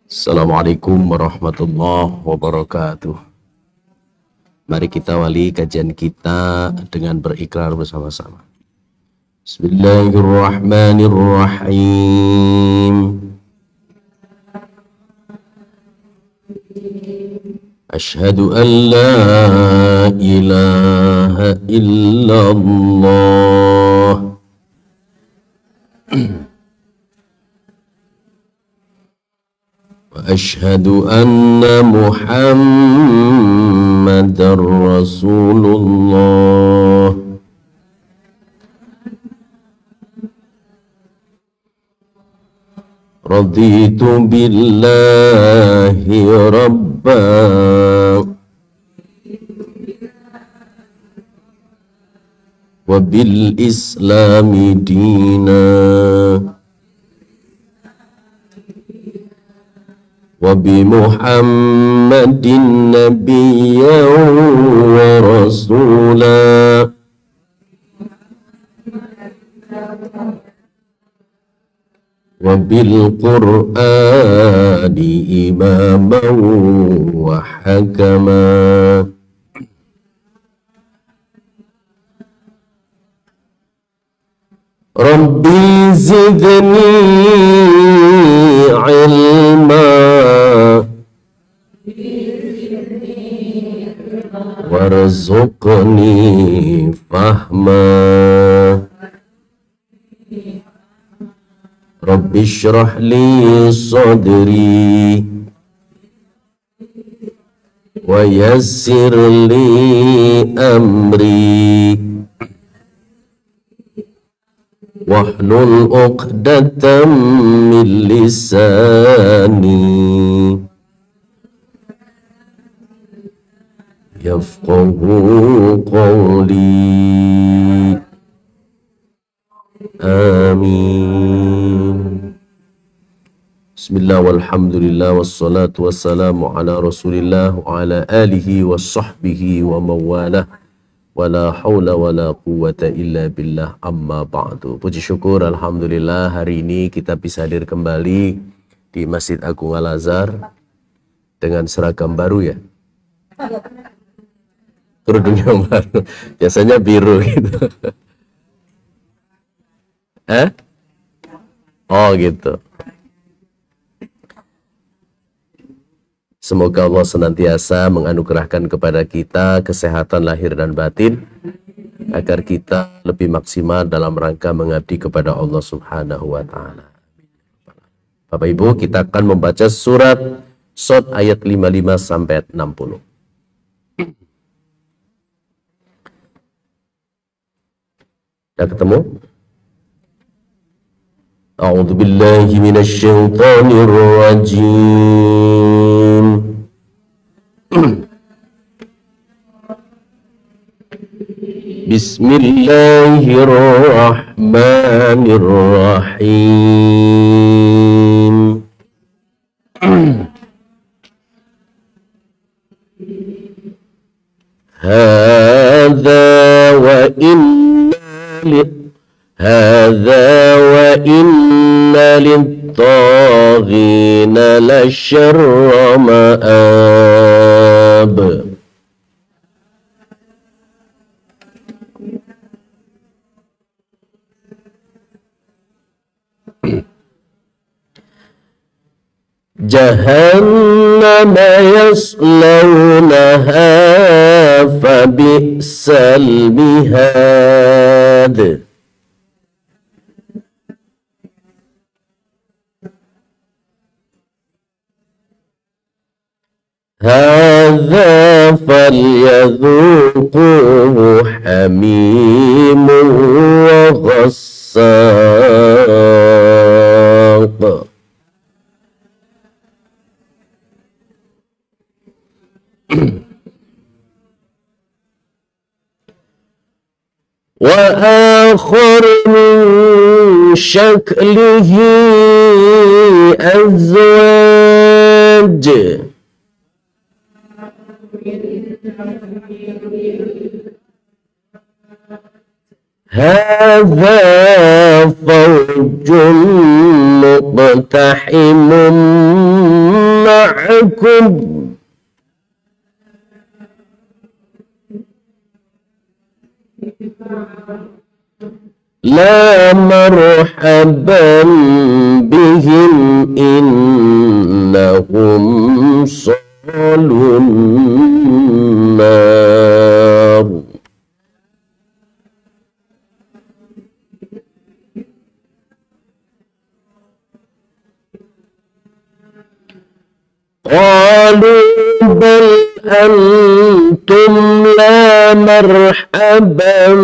Assalamualaikum warahmatullahi wabarakatuh. Mari kita awali kajian kita dengan berikrar bersama-sama. Bismillahirrahmanirrahim. Asyhadu an la ilaha illallah wa asyhadu anna Muhammadar Rasulullah. Raditu billahi rabba wa bil islami dina wa bi Muhammadin nabiyyan wa rasulan wa bil Qur'ani imaman wa hakama. Rabbi zidni ilma warzuqni fahma. Rabbi shrah li sadri wa yassir li amri wahlul 'uqdatam min lisani yafqahu qawli. Amin. Bismillah walhamdulillah wassalatu wassalamu ala rasulillah wa ala alihi wa sahbihi wa mawalah wa la hawla wa la quwwata illa billah, amma ba'du. Puji syukur alhamdulillah, hari ini kita bisa hadir kembali di Masjid Agung Al-Azhar dengan seragam baru ya, kerudung yang baru, biasanya biru gitu. Oh gitu. Semoga Allah senantiasa menganugerahkan kepada kita kesehatan lahir dan batin, agar kita lebih maksimal dalam rangka mengabdi kepada Allah Subhanahu wa Ta'ala. Bapak Ibu, kita akan membaca surat Shad ayat 55 sampai 60. Sudah ketemu? A'udzu billahi minasy syaithanir rajim. Bismillahirrahmanirrahim. Hadza wa inna lit-taghina lasyarra ma'ab. Jahannam yaslawnaha fabi'sal mihad. Hadza falyadhuquhu hamimun wa ghassaq. Wa akhar min shaklihi azwaj. هذا فوج مقتحم بكم لا مرحبا بهم إنهم صالوا النار قالوا بل أنتم لا مرحبا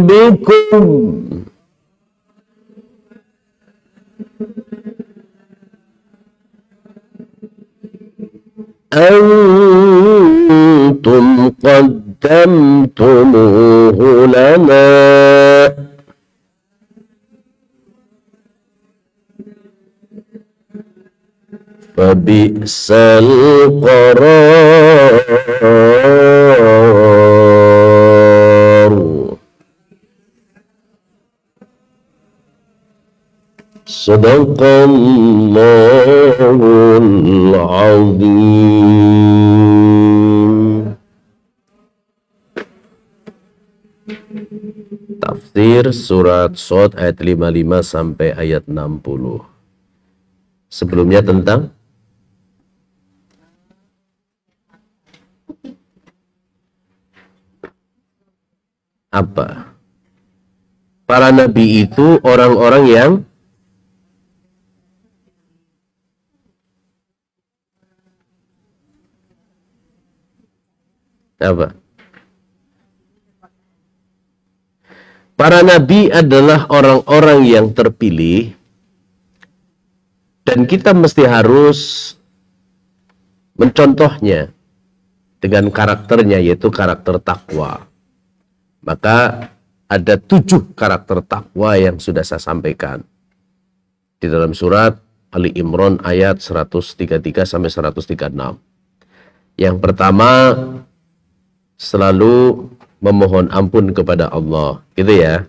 بكم أنتم قدمتموه لنا فبئس القرار صدق الله العظيم. Tafsir surat Shad ayat 55 sampai ayat 60. Sebelumnya tentang apa? Para nabi itu orang-orang yang apa? Para nabi adalah orang-orang yang terpilih dan kita mesti harus mencontohnya dengan karakternya, yaitu karakter takwa. Maka ada 7 karakter takwa yang sudah saya sampaikan di dalam surat Ali Imran ayat 133 sampai 136. Yang pertama, selalu memohon ampun kepada Allah, gitu ya.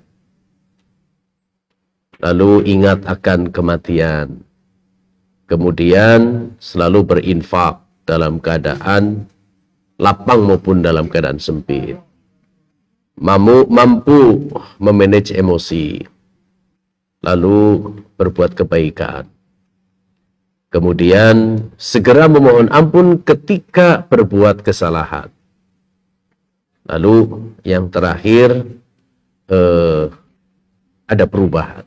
Lalu ingat akan kematian. Kemudian selalu berinfak dalam keadaan lapang maupun dalam keadaan sempit. Mampu memanage emosi, lalu berbuat kebaikan. Kemudian segera memohon ampun ketika berbuat kesalahan. Lalu yang terakhir ada perubahan.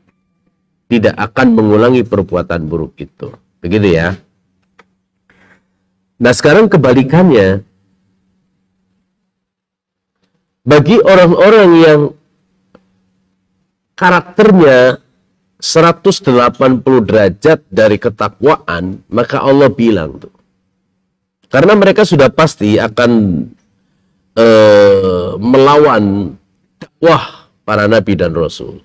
Tidak akan mengulangi perbuatan buruk itu. Begitu ya. Nah sekarang kebalikannya. Bagi orang-orang yang karakternya 180 derajat dari ketakwaan, maka Allah bilang tuh. Karena mereka sudah pasti akan melawan dakwah para nabi dan rasul.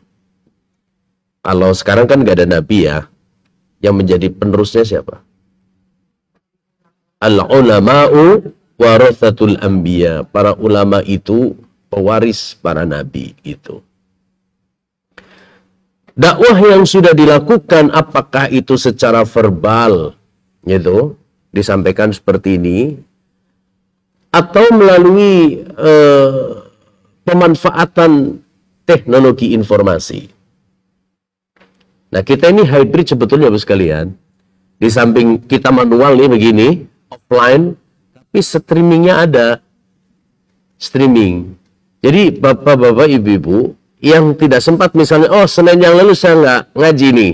Kalau sekarang kan nggak ada nabi ya, yang menjadi penerusnya siapa? Al-ulama'u warathatul anbiya. Para ulama itu pewaris para nabi itu. Dakwah yang sudah dilakukan, apakah itu secara verbal, gitu, disampaikan seperti ini, atau melalui pemanfaatan teknologi informasi. Nah kita ini hybrid sebetulnya Bapak sekalian. Di samping kita manual nih begini, offline, tapi streamingnya ada. Streaming. Jadi bapak-bapak, ibu-ibu yang tidak sempat misalnya, oh Senin yang lalu saya nggak ngaji nih.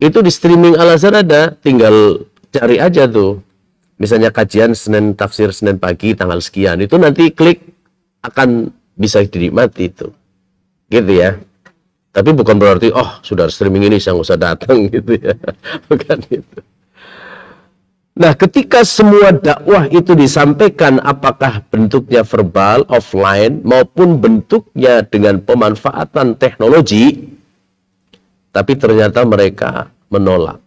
Itu di streaming Al-Azhar ada, tinggal cari aja tuh. Misalnya kajian Senin, tafsir Senin pagi tanggal sekian. Itu nanti klik akan bisa dinikmati itu. Gitu ya. Tapi bukan berarti, oh sudah streaming ini saya nggak usah datang gitu ya. Bukan itu. Nah, ketika semua dakwah itu disampaikan, apakah bentuknya verbal, offline, maupun bentuknya dengan pemanfaatan teknologi, tapi ternyata mereka menolak.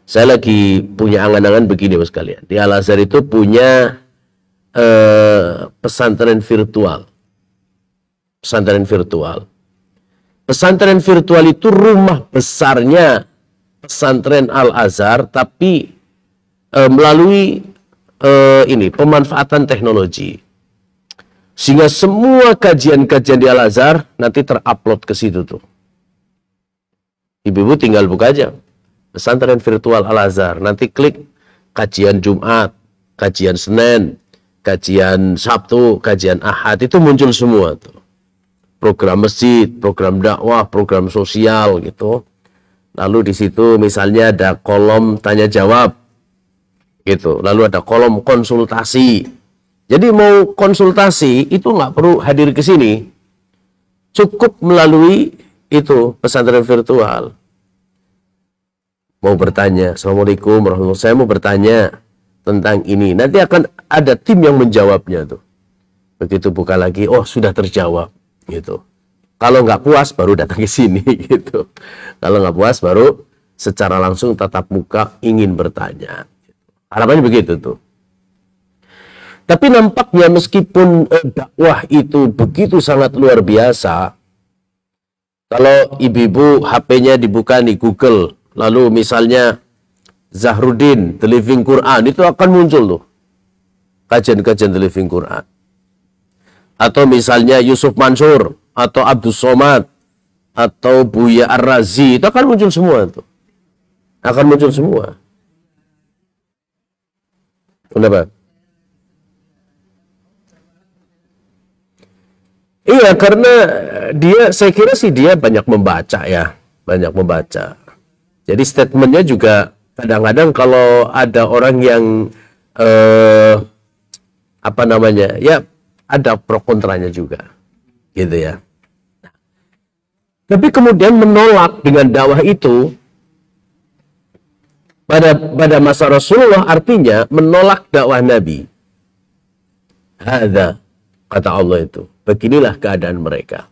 Saya lagi punya angan-angan begini, Mas kalian. Di Al-Azhar itu punya pesantren virtual. Pesantren virtual. Pesantren virtual itu rumah besarnya pesantren Al-Azhar, tapi melalui ini pemanfaatan teknologi. Sehingga semua kajian-kajian di Al-Azhar nanti terupload ke situ tuh. Ibu-ibu tinggal buka aja pesantren virtual Al-Azhar, nanti klik kajian Jumat, kajian Senin, kajian Sabtu, kajian Ahad, itu muncul semua tuh. Program masjid, program dakwah, program sosial gitu. Lalu di situ misalnya ada kolom tanya jawab gitu. Lalu ada kolom konsultasi. Jadi mau konsultasi itu nggak perlu hadir ke sini, cukup melalui itu pesantren virtual. Mau bertanya, Assalamualaikum warahmatullahi wabarakatuh, saya mau bertanya tentang ini. Nanti akan ada tim yang menjawabnya tuh. Begitu buka lagi, oh sudah terjawab gitu. Kalau nggak puas baru datang ke sini gitu. Kalau nggak puas baru secara langsung tatap muka ingin bertanya. Harapannya begitu tuh. Tapi nampaknya meskipun dakwah itu begitu sangat luar biasa, kalau ibu-ibu HP-nya dibuka di Google, lalu misalnya Zahruddin, The Living Quran, itu akan muncul tuh kajian-kajian The Living Quran. Atau misalnya Yusuf Mansur, atau Abdus Somad, atau Buya Ar-Razi, itu akan muncul semua tuh. Akan muncul semua. Kenapa? Iya, karena saya kira sih dia banyak membaca ya, banyak membaca. Jadi statementnya juga kadang-kadang kalau ada orang yang apa namanya, ya ada pro kontranya juga, gitu ya. Tapi kemudian menolak dengan dakwah itu pada masa Rasulullah artinya menolak dakwah Nabi. Hadza kata Allah itu. Beginilah keadaan mereka.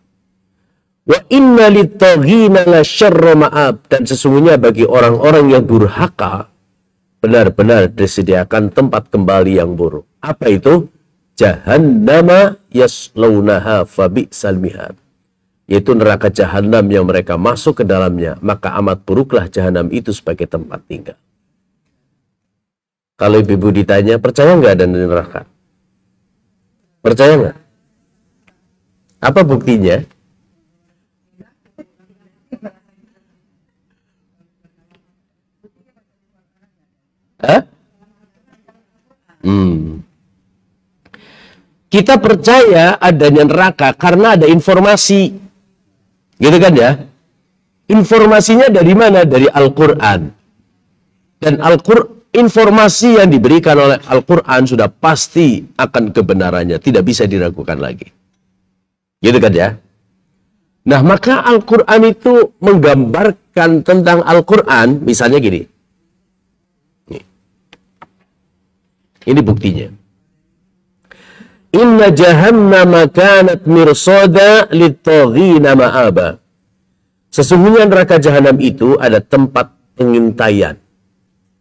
Wa inna lit-taghina la syarra ma'ab, dan sesungguhnya bagi orang-orang yang durhaka benar-benar disediakan tempat kembali yang buruk. Apa itu? Jahannama yaslaunaha fabi'sal mihad. Yaitu neraka jahanam yang mereka masuk ke dalamnya, maka amat buruklah jahanam itu sebagai tempat tinggal. Kalau ibu ditanya, percaya nggak ada neraka? Percaya nggak? Apa buktinya? Hah? Kita percaya adanya neraka karena ada informasi. Gitu kan ya? Informasinya dari mana? Dari Al-Quran. Dan informasi yang diberikan oleh Al-Quran sudah pasti akan kebenarannya. Tidak bisa diragukan lagi. Gitu kan ya? Nah, maka Al-Quran itu menggambarkan tentang Al-Quran, misalnya gini. Ini buktinya. Inna jahannama kanat mirsada lit-taghina ma'aba. Sesungguhnya neraka jahanam itu ada tempat pengintaian.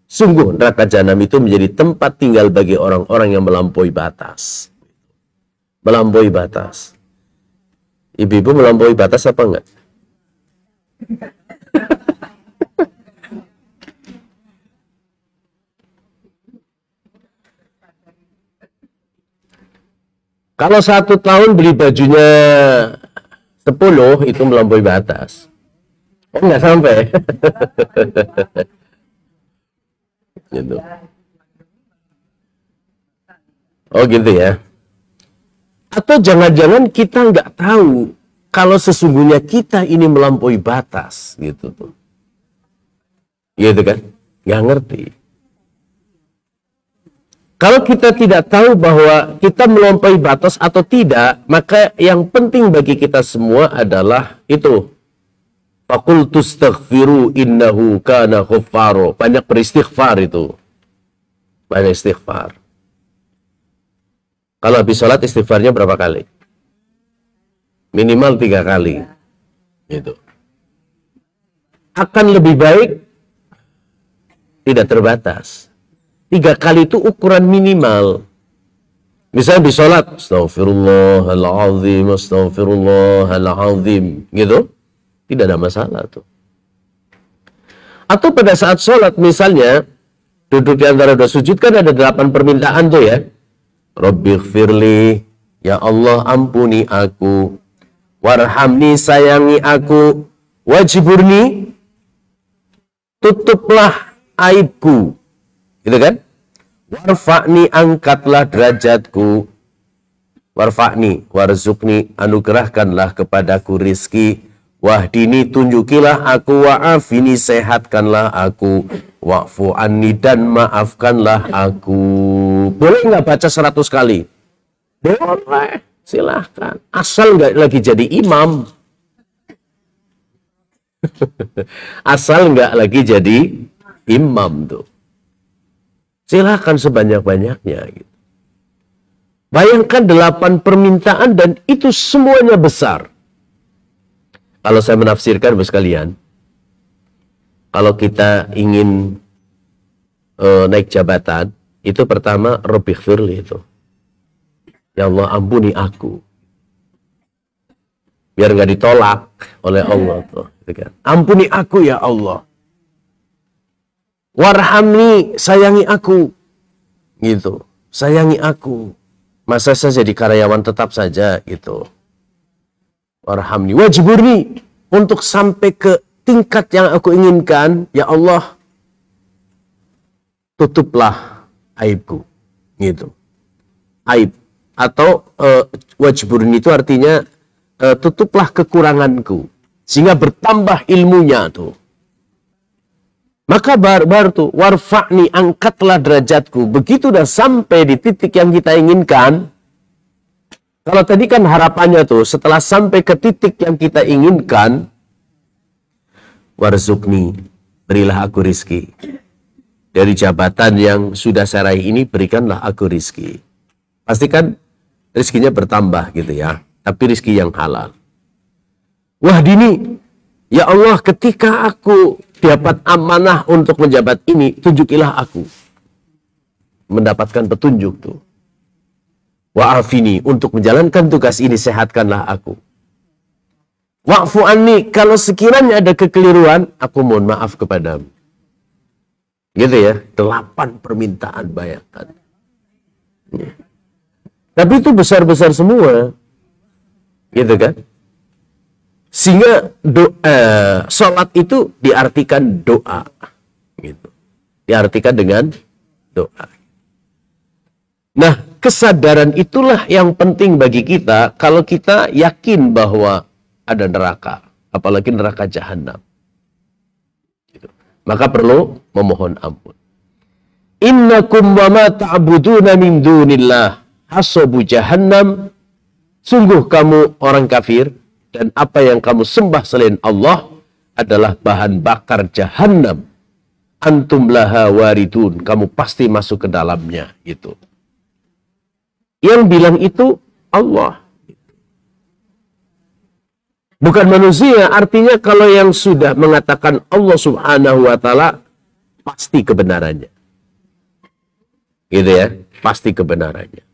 Sungguh neraka jahanam itu menjadi tempat tinggal bagi orang-orang yang melampaui batas. Melampaui batas. Ibu-ibu melampaui batas apa enggak? Kalau 1 tahun beli bajunya 10, itu melampaui batas. Oh, enggak sampai. Gitu. Oh gitu ya. Atau jangan-jangan kita nggak tahu kalau sesungguhnya kita ini melampaui batas, gitu tuh. Gitu kan? Nggak ngerti. Kalau kita tidak tahu bahwa kita melampaui batas atau tidak, maka yang penting bagi kita semua adalah itu. Faqultu astaghfiru innahu kana ghaffaro. Banyak beristighfar itu. Banyak istighfar. Kalau habis sholat istighfarnya berapa kali? Minimal 3 kali. Gitu. Akan lebih baik tidak terbatas. 3 kali itu ukuran minimal. Misalnya di sholat, astaghfirullahaladzim, astaghfirullahaladzim. Gitu. Tidak ada masalah tuh. Atau pada saat sholat misalnya, duduk di antara dua sujud kan ada 8 permintaan tuh ya. Rabbighfirli, ya Allah ampuni aku. Warhamni, sayangi aku. Wajburni, tutuplah aibku. Gitu kan? Warfa'ni, angkatlah derajatku. Warfa'ni, warzukni, anugerahkanlah kepadaku rizki. Wahdini, tunjukilah aku. Wa'afini, sehatkanlah aku. Wa'fu anni, dan maafkanlah aku. Boleh nggak baca 100 kali? Boleh, silahkan. Asal nggak lagi jadi imam. Asal nggak lagi jadi imam tuh. Silahkan sebanyak-banyaknya. Gitu. Bayangkan 8 permintaan dan itu semuanya besar. Kalau saya menafsirkan bos kalian, kalau kita ingin naik jabatan, itu pertama Rabbighfirli itu. Ya Allah ampuni aku. Biar nggak ditolak oleh Allah tuh. Ampuni aku ya Allah. Warhamni, sayangi aku. Gitu. Sayangi aku. Masa saya jadi karyawan tetap saja gitu. Warhamni, wajburni, untuk sampai ke tingkat yang aku inginkan, ya Allah, tutuplah aibku. Gitu. Aib. Atau wajburni itu artinya tutuplah kekuranganku. Sehingga bertambah ilmunya tuh. Maka baru tuh, warfa'ni, angkatlah derajatku. Begitu udah sampai di titik yang kita inginkan. Kalau tadi kan harapannya tuh, setelah sampai ke titik yang kita inginkan, warzukni, berilah aku rizki. Dari jabatan yang sudah saya raih ini, berikanlah aku rizki. Pastikan rizkinya bertambah gitu ya. Tapi rizki yang halal. Wahdini, ya Allah, ketika aku dapat amanah untuk menjabat ini, tunjukilah aku. Mendapatkan petunjuk tuh. Wa'afini, untuk menjalankan tugas ini, sehatkanlah aku. Wa'fu anni, kalau sekiranya ada kekeliruan, aku mohon maaf kepadamu. Gitu ya, 8 permintaan, bayangkan. Ya. Tapi itu besar-besar semua. Gitu kan? Sehingga sholat itu diartikan doa. Gitu. Diartikan dengan doa. Nah, kesadaran itulah yang penting bagi kita kalau kita yakin bahwa ada neraka. Apalagi neraka jahanam. Gitu. Maka perlu memohon ampun. Innakum wa ma ta'buduna min dunillah hasabu jahannam. Sungguh kamu orang kafir dan apa yang kamu sembah selain Allah adalah bahan bakar jahanam. Antum laha waridun. Kamu pasti masuk ke dalamnya. Gitu. Yang bilang itu Allah. Bukan manusia. Artinya kalau yang sudah mengatakan Allah subhanahu wa ta'ala, pasti kebenarannya. Gitu ya. Pasti kebenarannya.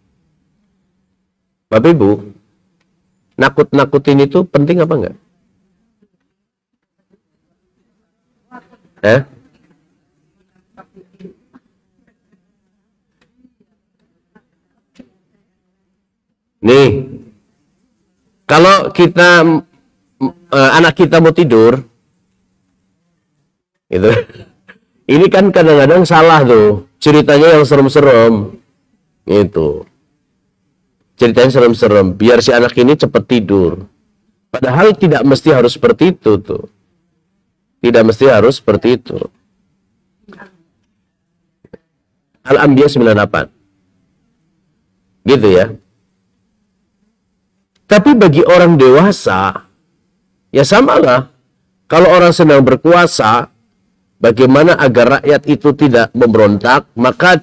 Bapak Ibu, nakut-nakutin itu penting apa enggak? Nih, kalau kita anak kita mau tidur, gitu. Ini kan kadang-kadang salah tuh, ceritanya yang serem-serem, gitu. Ceritanya serem-serem, biar si anak ini cepat tidur. Padahal tidak mesti harus seperti itu tuh, tidak mesti harus seperti itu. Al-Anbiya 98, gitu ya. Tapi bagi orang dewasa, ya samalah. Kalau orang sedang berkuasa, bagaimana agar rakyat itu tidak memberontak, maka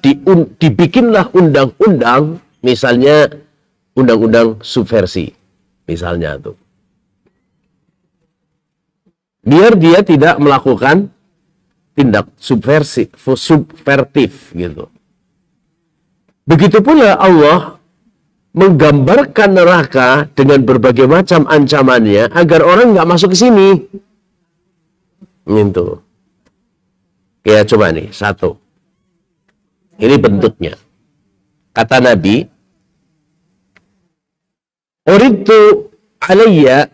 dibikinlah undang-undang, misalnya undang-undang subversi, misalnya tuh. Biar dia tidak melakukan tindak subvertif, gitu. Begitu pula Allah menggambarkan neraka dengan berbagai macam ancamannya agar orang nggak masuk ke sini. Gitu. Ya coba nih, satu. Ini bentuknya. Kata Nabi, Uridu alayya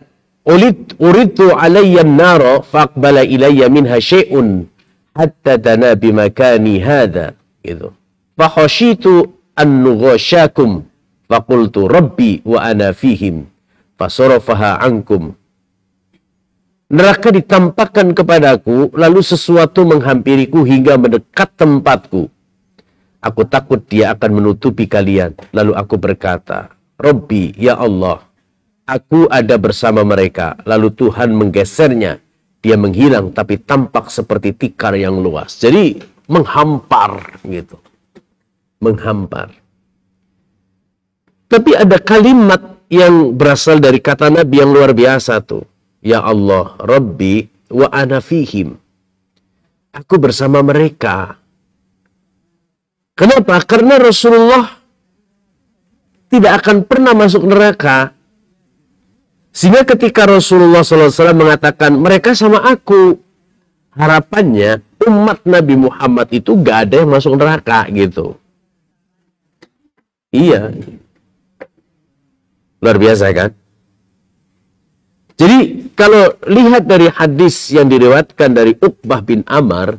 an-nara faqbala ilayya minha syai'un hatta dana bimakani hadha. Gitu. Fakhashitu an nughasyakum faqultu rabbi wa ana fihim fasarafaha ankum. Neraka ditampakkan kepadaku, lalu sesuatu menghampiriku hingga mendekat tempatku. Aku takut dia akan menutupi kalian. Lalu aku berkata, Rabbi, ya Allah, aku ada bersama mereka. Lalu Tuhan menggesernya. Dia menghilang tapi tampak seperti tikar yang luas. Jadi menghampar gitu. Menghampar. Tapi ada kalimat yang berasal dari kata Nabi yang luar biasa tuh. Ya Allah, Rabbi wa ana fihim. Aku bersama mereka. Kenapa? Karena Rasulullah tidak akan pernah masuk neraka. Sehingga ketika Rasulullah SAW mengatakan, mereka sama aku. Harapannya, umat Nabi Muhammad itu gak ada yang masuk neraka gitu. Iya. Luar biasa kan? Jadi kalau lihat dari hadis yang diriwayatkan dari Uqbah bin Amr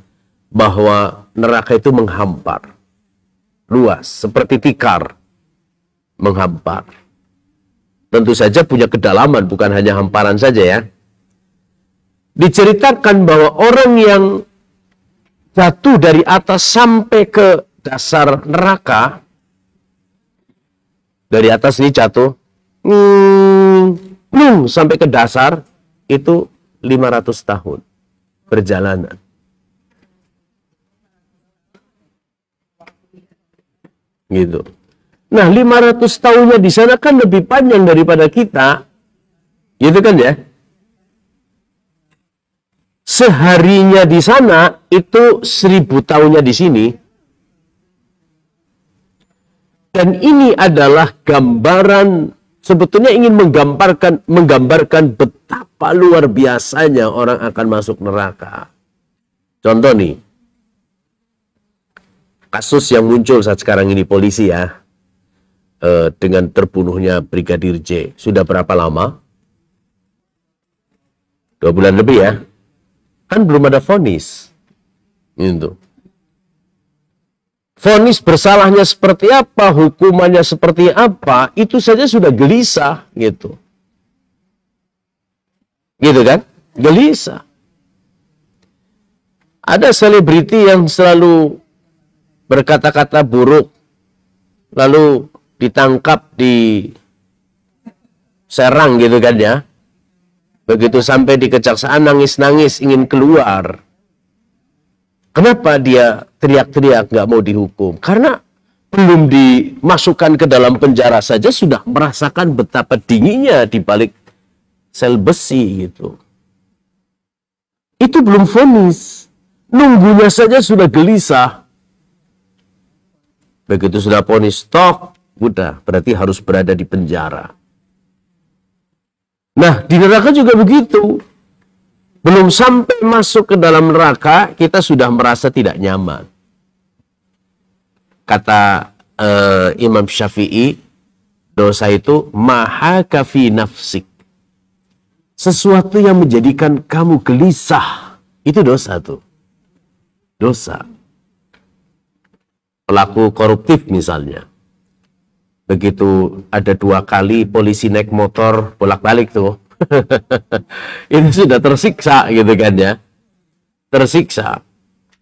bahwa neraka itu menghampar. Luas, seperti tikar. Menghampar. Tentu saja punya kedalaman, bukan hanya hamparan saja ya. Diceritakan bahwa orang yang jatuh dari atas sampai ke dasar neraka, dari atas ini jatuh, sampai ke dasar, itu 500 tahun perjalanan. Gitu. Nah, 500 tahunnya di sana kan lebih panjang daripada kita. Gitu kan ya? Seharinya di sana itu 1000 tahunnya di sini. Dan ini adalah gambaran, sebetulnya ingin menggambarkan betapa luar biasanya orang akan masuk neraka. Contoh nih, kasus yang muncul saat sekarang ini polisi ya, dengan terbunuhnya Brigadir J. Sudah berapa lama? 2 bulan lebih ya. Kan belum ada vonis. Gitu. Vonis bersalahnya seperti apa, hukumannya seperti apa, itu saja sudah gelisah gitu. Gitu kan? Gelisah. Ada selebriti yang selalu berkata-kata buruk, lalu ditangkap di Serang gitu kan ya. Begitu sampai di kejaksaan nangis-nangis ingin keluar. Kenapa dia teriak-teriak nggak mau dihukum? Karena belum dimasukkan ke dalam penjara saja sudah merasakan betapa dinginnya di balik sel besi gitu. Itu belum vonis. Nunggunya saja sudah gelisah. Begitu sudah vonis, tok, udah, berarti harus berada di penjara. Nah, di neraka juga begitu. Belum sampai masuk ke dalam neraka, kita sudah merasa tidak nyaman. Kata Imam Syafi'i, dosa itu mahaka fi nafsik. Sesuatu yang menjadikan kamu gelisah. Itu dosa tuh. Dosa. Pelaku koruptif misalnya. Begitu ada 2 kali polisi naik motor bolak-balik tuh. Itu sudah tersiksa gitu kan ya. Tersiksa.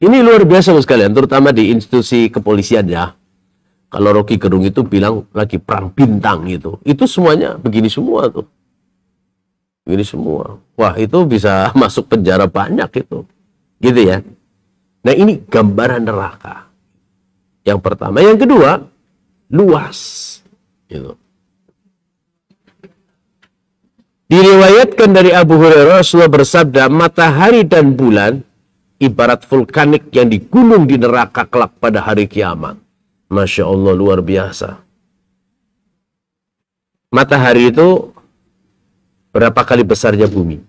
Ini luar biasa loh sekalian, terutama di institusi kepolisian ya. Kalau Rocky Gerung itu bilang lagi perang bintang gitu. Itu semuanya begini semua tuh. Begini semua. Wah, itu bisa masuk penjara banyak itu. Gitu ya. Nah, ini gambaran neraka. Yang pertama. Yang kedua, luas. Gitu. Diriwayatkan dari Abu Hurairah, Rasulullah bersabda, matahari dan bulan ibarat vulkanik yang digunung di neraka kelak pada hari kiamat. Masya Allah, luar biasa. Matahari itu berapa kali besarnya bumi?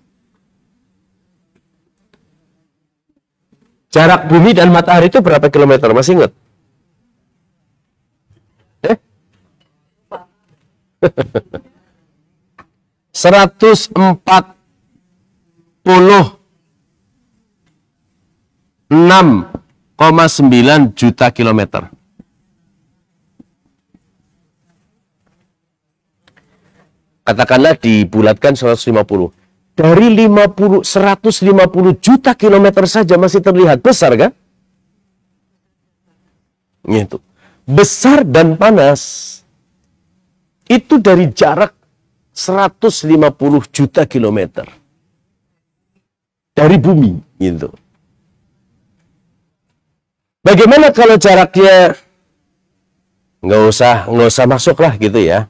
Jarak bumi dan matahari itu berapa kilometer? Masih ingat? 146,9 juta kilometer. Katakanlah dibulatkan 150. Dari 150 juta kilometer saja masih terlihat besar, kan? Gitu. Besar dan panas. Itu dari jarak 150 juta kilometer. Dari bumi, gitu. Bagaimana kalau jaraknya nggak usah masuk lah gitu ya.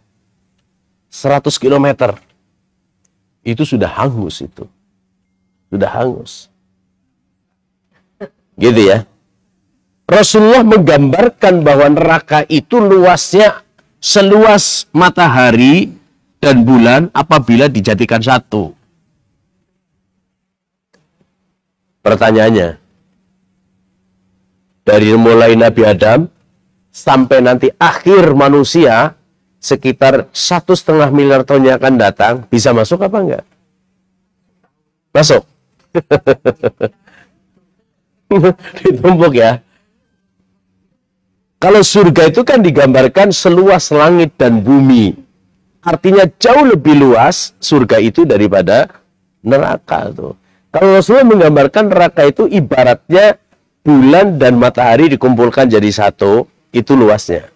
100 kilometer. Itu sudah hangus itu. Sudah hangus. Gitu ya. Rasulullah menggambarkan bahwa neraka itu luasnya seluas matahari dan bulan apabila dijadikan satu. Pertanyaannya, dari mulai Nabi Adam sampai nanti akhir manusia, sekitar 1,5 miliar tahun yang akan datang, bisa masuk apa enggak? Masuk. Ditumpuk ya. Kalau surga itu kan digambarkan seluas langit dan bumi. Artinya jauh lebih luas surga itu daripada neraka tuh. Kalau Rasulullah menggambarkan neraka itu ibaratnya bulan dan matahari dikumpulkan jadi satu, itu luasnya.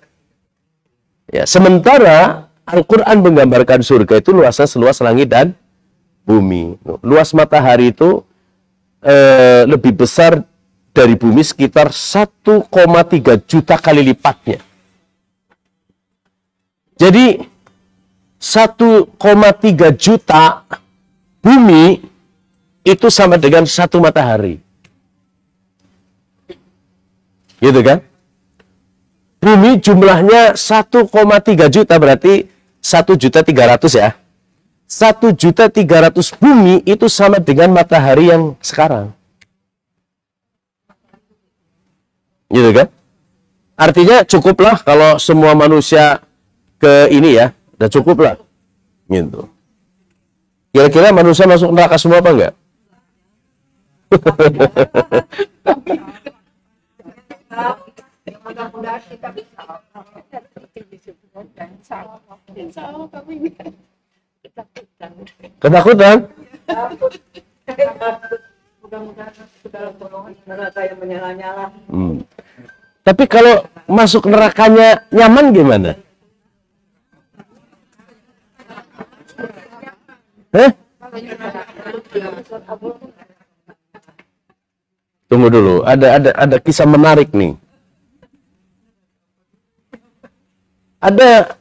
Ya, sementara Al-Quran menggambarkan surga itu luasnya seluas langit dan bumi. Luas matahari itu lebih besar dari bumi sekitar 1,3 juta kali lipatnya. Jadi 1,3 juta bumi itu sama dengan satu matahari. Gitu kan? Bumi jumlahnya 1,3 juta, berarti 1.300.000 ya. 1.300.000 bumi itu sama dengan matahari yang sekarang. Gitu kan? Artinya cukuplah kalau semua manusia ke ini ya, udah cukup lah. Gitu. Kira-kira manusia masuk neraka semua apa enggak? Mudah-mudahan kita bisa Ketakutan? mudah-mudahan dalam golongan neraka yang menyala-nyala. Tapi kalau masuk nerakanya nyaman gimana? Tunggu dulu, ada kisah menarik nih. Ada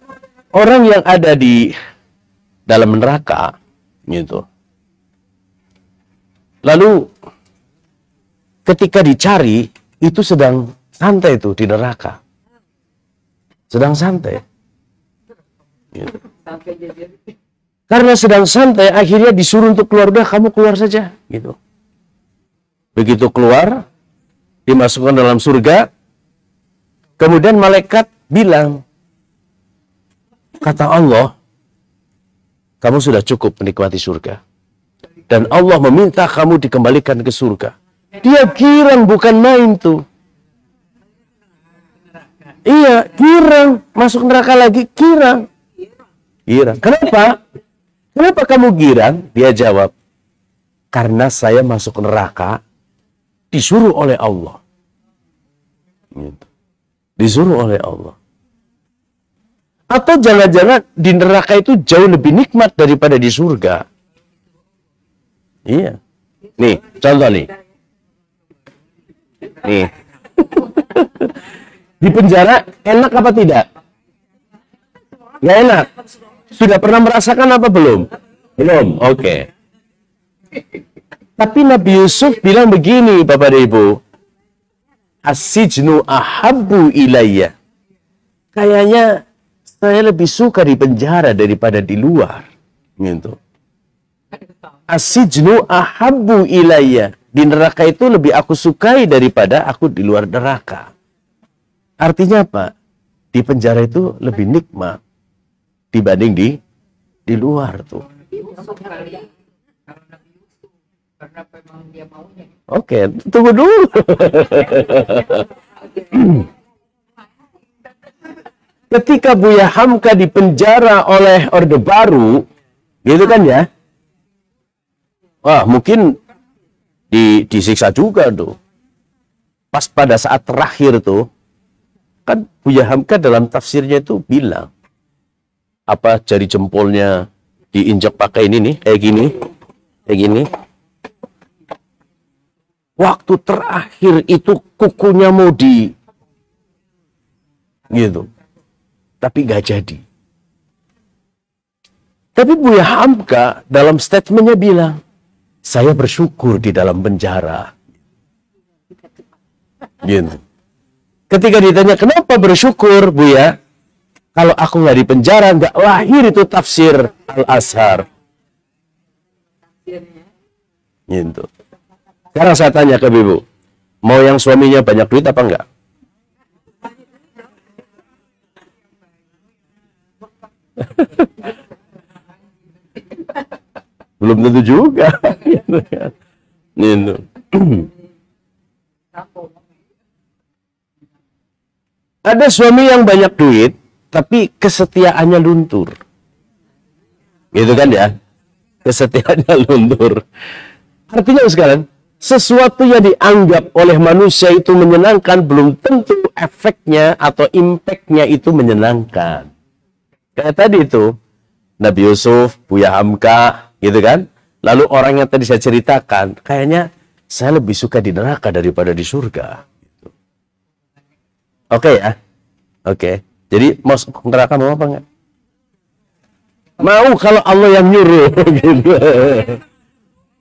orang yang ada di dalam neraka, gitu. Lalu ketika dicari, itu sedang santai tuh di neraka, sedang santai. Gitu. Karena sedang santai, akhirnya disuruh untuk keluar. Udah, kamu keluar saja, gitu. Begitu keluar, dimasukkan dalam surga. Kemudian malaikat bilang, kata Allah, kamu sudah cukup menikmati surga. Dan Allah meminta kamu dikembalikan ke surga. Dia girang, bukan main tuh. Iya, girang. Masuk neraka lagi, girang. Girang. Kenapa? Kenapa kamu girang? Dia jawab, karena saya masuk neraka disuruh oleh Allah. Gitu. Disuruh oleh Allah. Atau jangan-jangan di neraka itu jauh lebih nikmat daripada di surga. Iya. Nih, contoh nih. Nih. Di penjara enak apa tidak? Nggak enak. Sudah pernah merasakan apa belum? Belum. Oke. Tapi Nabi Yusuf bilang begini, Bapak dan Ibu. As-sijnu ahabbu ilayya. Kayaknya saya lebih suka di penjara daripada di luar. Gitu. As-sijnu ahabbu ilayya di neraka itu lebih aku sukai daripada aku di luar neraka. Artinya apa? Di penjara itu lebih nikmat dibanding di luar tuh. Karena memang dia maunya. Oke, tunggu dulu. Ketika Buya Hamka dipenjara oleh Orde Baru, gitu kan ya? Wah, mungkin disiksa juga tuh. Pas pada saat terakhir tuh, kan Buya Hamka dalam tafsirnya itu bilang, apa jari jempolnya diinjak pakai ini nih, kayak gini. Waktu terakhir itu kukunya mau gitu. Tapi gak jadi. Tapi Buya Hamka dalam statementnya bilang, saya bersyukur di dalam penjara. Gitu. Ketika ditanya, kenapa bersyukur, Buya? Kalau aku nggak di penjara, nggak lahir itu tafsir Al-Azhar. Gitu. Sekarang saya tanya ke Ibu, mau yang suaminya banyak duit apa enggak? Belum tentu juga. Gitu. Ada suami yang banyak duit, tapi kesetiaannya luntur. Gitu kan ya? Kesetiaannya luntur. Artinya sekalian, sesuatu yang dianggap oleh manusia itu menyenangkan, belum tentu efeknya atau impactnya itu menyenangkan. Kayak tadi itu, Nabi Yusuf, Buya Hamka, gitu kan? Lalu orang yang tadi saya ceritakan, kayaknya saya lebih suka di neraka daripada di surga. Gitu. Oke ya? Oke. Jadi masuk neraka mau apa enggak? Mau kalau Allah yang nyuruh. Gitu.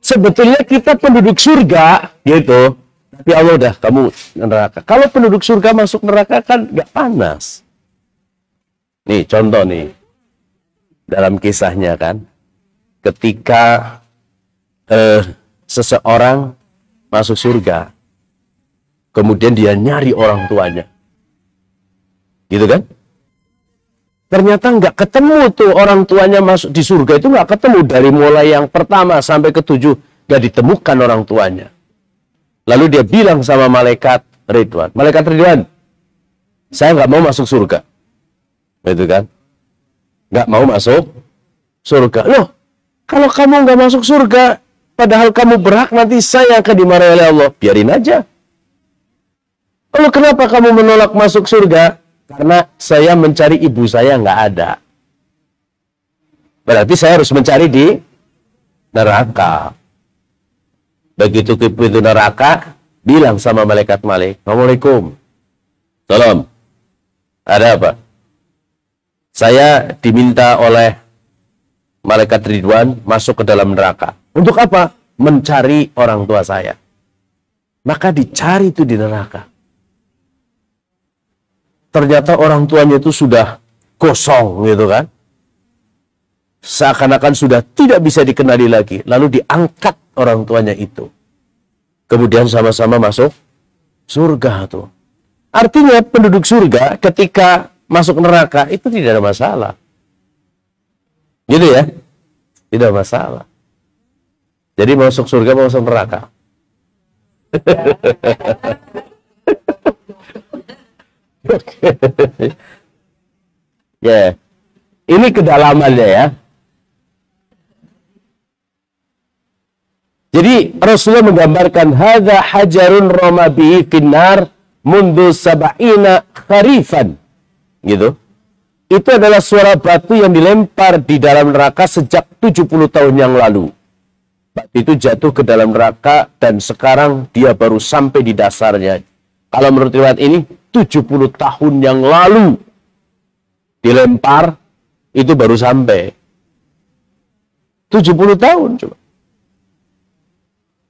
Sebetulnya kita penduduk surga, gitu. Tapi Allah udah, kamu neraka. Kalau penduduk surga masuk neraka kan nggak panas. Nih, contoh nih. Dalam kisahnya kan. Ketika seseorang masuk surga. Kemudian dia nyari orang tuanya. Gitu kan? Ternyata nggak ketemu tuh orang tuanya masuk di surga itu nggak ketemu dari mulai yang pertama sampai ke-7 nggak ditemukan orang tuanya. Lalu dia bilang sama malaikat Ridwan, malaikat Ridwan, saya nggak mau masuk surga, gitu kan? Nggak mau masuk surga. Loh, kalau kamu nggak masuk surga, padahal kamu berhak nanti saya akan dimarahi oleh Allah, biarin aja. Lalu kenapa kamu menolak masuk surga? Karena saya mencari ibu saya nggak ada. Berarti saya harus mencari di neraka. Begitu ke pintu neraka, bilang sama malaikat Malik, Assalamualaikum. Salam. Ada apa? Saya diminta oleh malaikat Ridwan masuk ke dalam neraka. Untuk apa? Mencari orang tua saya. Maka dicari itu di neraka. Ternyata orang tuanya itu sudah kosong gitu kan. Seakan-akan sudah tidak bisa dikenali lagi. Lalu diangkat orang tuanya itu. Kemudian sama-sama masuk surga tuh. Artinya penduduk surga ketika masuk neraka itu tidak ada masalah. Gitu ya? Tidak masalah. Jadi masuk surga masuk neraka. Ya, ini kedalamannya ya. Jadi Rasulullah menggambarkan hadza hajarun rama bihi finnar mundu sab'ina kharifan. Gitu. Itu adalah suara batu yang dilempar di dalam neraka sejak 70 tahun yang lalu. Batu itu jatuh ke dalam neraka dan sekarang dia baru sampai di dasarnya. Kalau menurut riwayat ini 70 tahun yang lalu dilempar, itu baru sampai. 70 tahun coba.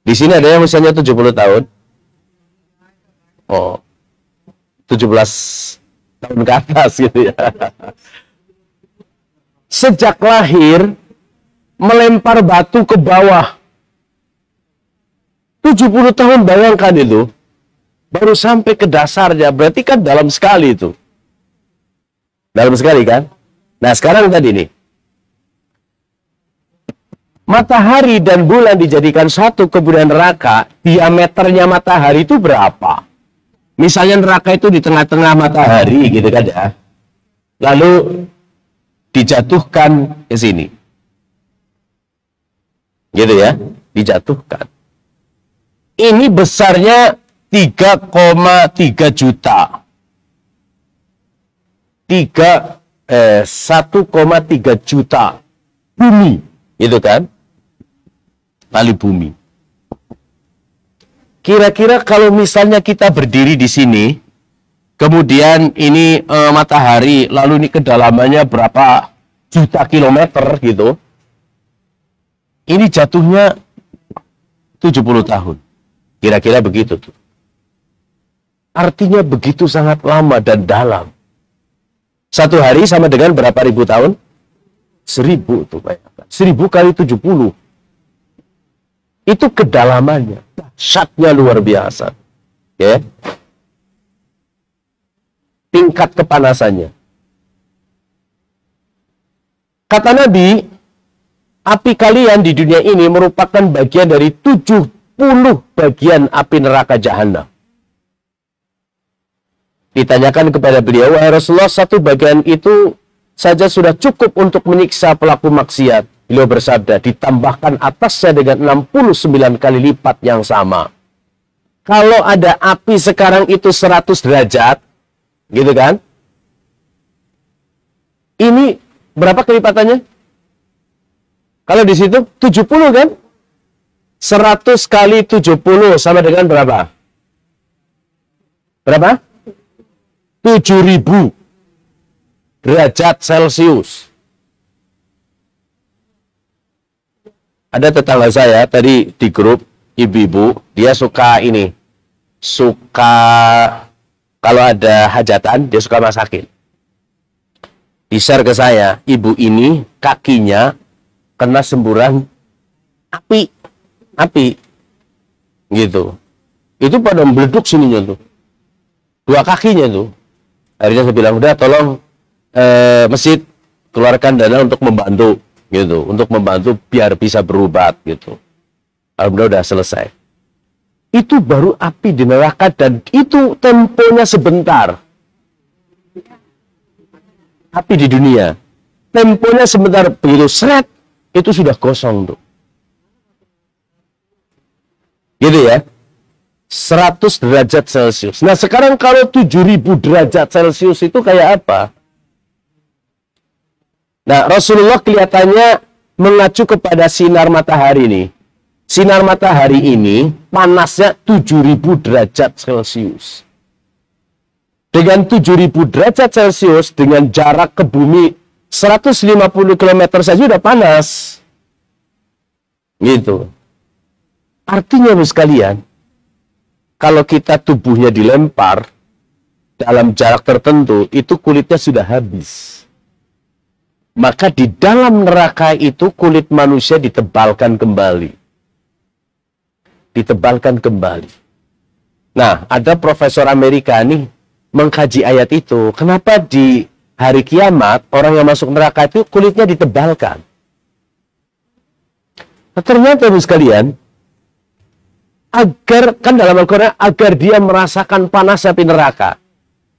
Di sini ada yang misalnya 70 tahun. Oh, 17 tahun ke atas gitu ya. Sejak lahir, melempar batu ke bawah. 70 tahun, bayangkan itu. Baru sampai ke dasarnya, berarti kan dalam sekali itu. Dalam sekali kan? Nah sekarang tadi nih. Matahari dan bulan dijadikan satu, kemudian neraka, diameternya matahari itu berapa? Misalnya neraka itu di tengah-tengah matahari gitu kan ya. Lalu dijatuhkan ke sini. Gitu ya, dijatuhkan. Ini besarnya 3,3 juta. 1,3 juta bumi, gitu kan? Kali bumi. Kira-kira kalau misalnya kita berdiri di sini, kemudian ini matahari, lalu ini kedalamannya berapa juta kilometer gitu. Ini jatuhnya 70 tahun. Kira-kira begitu tuh. Artinya begitu sangat lama dan dalam. Satu hari sama dengan berapa ribu tahun? 1000 tuh bayangkan. 1000 kali 70. Itu kedalamannya. Dahsyatnya luar biasa. Ya. Tingkat kepanasannya. Kata Nabi, api kalian di dunia ini merupakan bagian dari 70 bagian api neraka jahanam. Ditanyakan kepada beliau, wahai Rasulullah, satu bagian itu saja sudah cukup untuk menyiksa pelaku maksiat. Beliau bersabda, ditambahkan atasnya dengan 69 kali lipat yang sama. Kalau ada api sekarang itu 100 derajat, gitu kan? Ini berapa kelipatannya? Kalau di situ 70 kan? 100 kali 70 sama dengan berapa? Berapa? 7.000 derajat Celcius. Ada tetangga saya tadi di grup, ibu-ibu, dia suka ini. Suka, kalau ada hajatan, dia suka masakin. Di-share ke saya, ibu ini kakinya kena semburan api. Api. Gitu. Itu pada meleduk sininya tuh. 2 kakinya tuh. Akhirnya saya bilang, udah tolong masjid keluarkan dana untuk membantu gitu, untuk membantu biar bisa berobat gitu. Alhamdulillah udah selesai. Itu baru api di neraka dan itu temponya sebentar. Api di dunia temponya sebentar, begitu seret itu sudah gosong tuh. Gitu ya. 100 derajat Celcius. Nah sekarang kalau 7.000 derajat Celcius itu kayak apa? Nah Rasulullah kelihatannya mengacu kepada sinar matahari nih. Sinar matahari ini panasnya 7.000 derajat Celcius. Dengan 7.000 derajat Celcius, dengan jarak ke bumi 150 km saja udah panas. Gitu. Artinya sekalian, kalau kita tubuhnya dilempar dalam jarak tertentu, itu kulitnya sudah habis. Maka di dalam neraka itu kulit manusia ditebalkan kembali. Ditebalkan kembali. Nah, ada profesor Amerika nih mengkaji ayat itu. Kenapa di hari kiamat orang yang masuk neraka itu kulitnya ditebalkan? Nah, ternyata sekalian, agar, kan dalam Al-Quran, agar dia merasakan panas api neraka.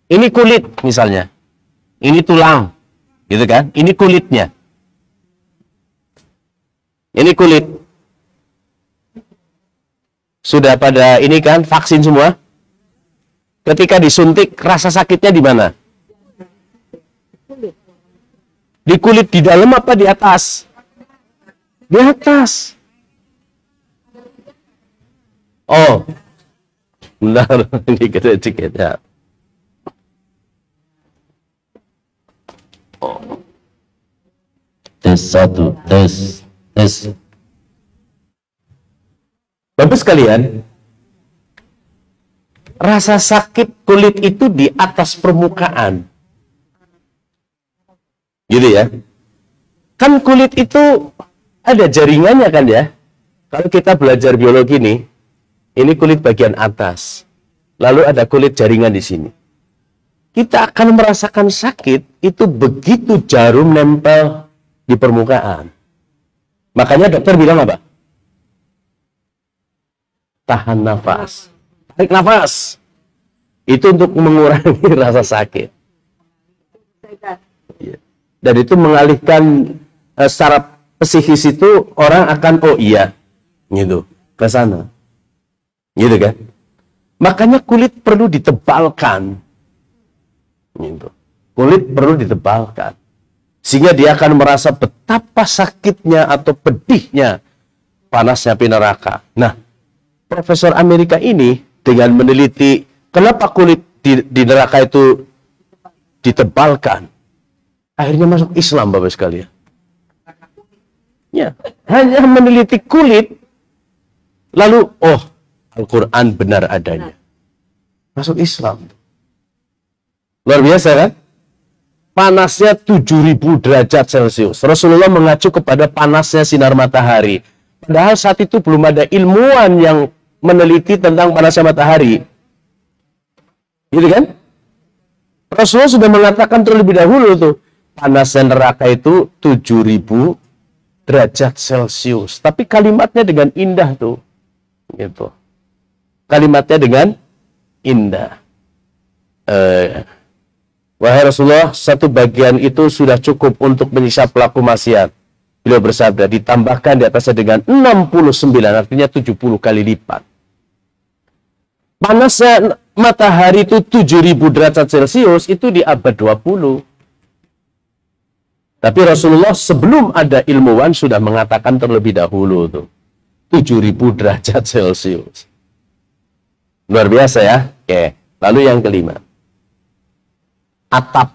Ini kulit misalnya. Ini tulang. Gitu kan? Ini kulitnya. Ini kulit. Sudah pada ini kan vaksin semua. Ketika disuntik, rasa sakitnya di mana? Di kulit di dalam apa di atas? Di atas. Oh, benar, ini sedikit ya. Oh. Tes 1, tes. Bapak sekalian, rasa sakit kulit itu di atas permukaan. Gitu ya. Kan kulit itu ada jaringannya kan ya. Kalau kita belajar biologi nih, Ini kulit bagian atas. Lalu ada kulit jaringan di sini. Kita akan merasakan sakit itu begitu jarum nempel di permukaan. Makanya dokter bilang apa? Tahan nafas. Tarik nafas. Itu untuk mengurangi rasa sakit. Dan itu mengalihkan secara psikis itu orang akan oh iya gitu ke sana. Gitu kan? Makanya kulit perlu ditebalkan. Gitu. Kulit perlu ditebalkan. Sehingga dia akan merasa betapa sakitnya atau pedihnya panasnya api neraka. Nah, Profesor Amerika ini dengan meneliti kenapa kulit di neraka itu ditebalkan, akhirnya masuk Islam, Bapak sekalian. Ya, hanya meneliti kulit, lalu oh, Al-Quran benar adanya. Masuk Islam. Luar biasa kan? Panasnya 7.000 derajat Celcius. Rasulullah mengacu kepada panasnya sinar matahari. Padahal saat itu belum ada ilmuwan yang meneliti tentang panasnya matahari. Gitu kan? Rasulullah sudah mengatakan terlebih dahulu tuh, panasnya neraka itu 7.000 derajat Celcius. Tapi kalimatnya dengan indah tuh. Gitu. Kalimatnya dengan indah. Wahai Rasulullah, satu bagian itu sudah cukup untuk menyiksa pelaku maksiat. Beliau bersabda, ditambahkan di atasnya dengan 69, artinya 70 kali lipat. Panasnya matahari itu 7.000 derajat Celcius itu di abad 20. Tapi Rasulullah sebelum ada ilmuwan sudah mengatakan terlebih dahulu tuh. 7.000 derajat Celcius. Luar biasa ya. Oke. Lalu yang kelima. Atap.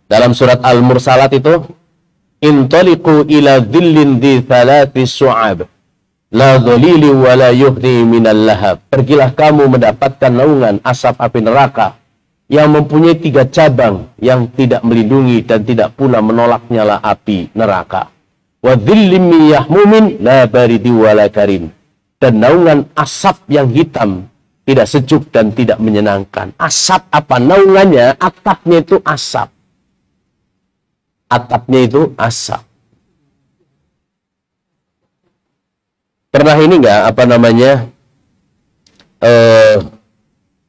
Dalam surat Al-Mursalat itu, intaliqu ila dhillin di thalati su'ab, la dhalili wa la yuhdi minal lahab. Pergilah kamu mendapatkan naungan asap api neraka yang mempunyai 3 cabang yang tidak melindungi dan tidak pula menolak nyala api neraka. Wa dhillim min yahmumin la baridi wa la karim. Dan naungan asap yang hitam, tidak sejuk dan tidak menyenangkan. Asap apa? Naungannya, atapnya itu asap. Atapnya itu asap. Pernah ini enggak, apa namanya,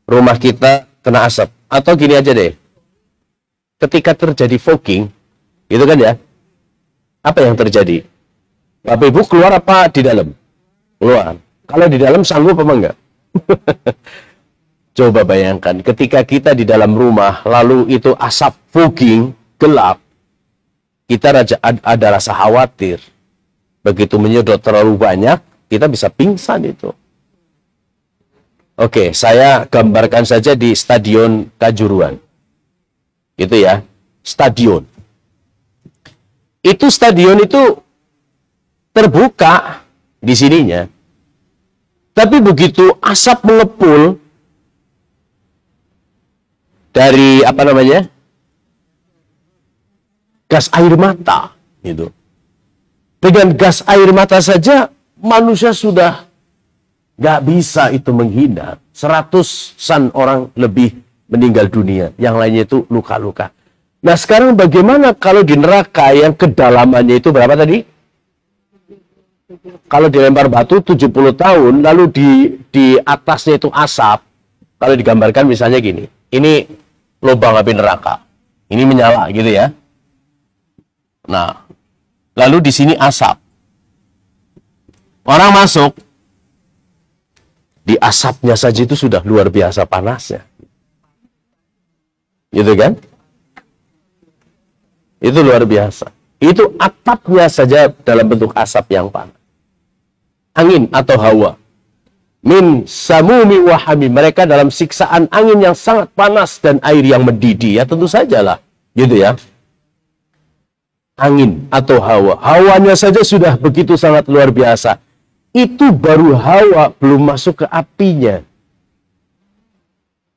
rumah kita kena asap? Atau gini aja deh, ketika terjadi fogging, gitu kan ya, apa yang terjadi? Bapak Ibu keluar apa di dalam? Keluar. Kalau di dalam sanggup apa enggak? Coba bayangkan ketika kita di dalam rumah lalu itu asap fogging gelap, kita ada rasa khawatir. Begitu menyedot terlalu banyak, kita bisa pingsan itu. Oke, saya gambarkan saja di Stadion Kanjuruhan. Gitu ya, stadion. Itu stadion itu terbuka di sininya. Tapi begitu asap mengepul dari apa namanya, gas air mata, gitu. Dengan gas air mata saja manusia sudah nggak bisa itu menghindar. 100-an orang lebih meninggal dunia, yang lainnya itu luka-luka. Nah sekarang bagaimana kalau di neraka yang kedalamannya itu berapa tadi? Kalau dilempar batu 70 tahun, lalu di atasnya itu asap. Kalau digambarkan misalnya gini, ini lubang api neraka, ini menyala gitu ya. Nah, lalu di sini asap. Orang masuk, di asapnya saja itu sudah luar biasa panasnya. Gitu kan? Itu luar biasa. Itu atapnya saja dalam bentuk asap yang panas. Angin atau hawa. Min samumi wahami. Mereka dalam siksaan angin yang sangat panas dan air yang mendidih. Ya tentu sajalah. Gitu ya. Angin atau hawa. Hawanya saja sudah begitu sangat luar biasa. Itu baru hawa, belum masuk ke apinya.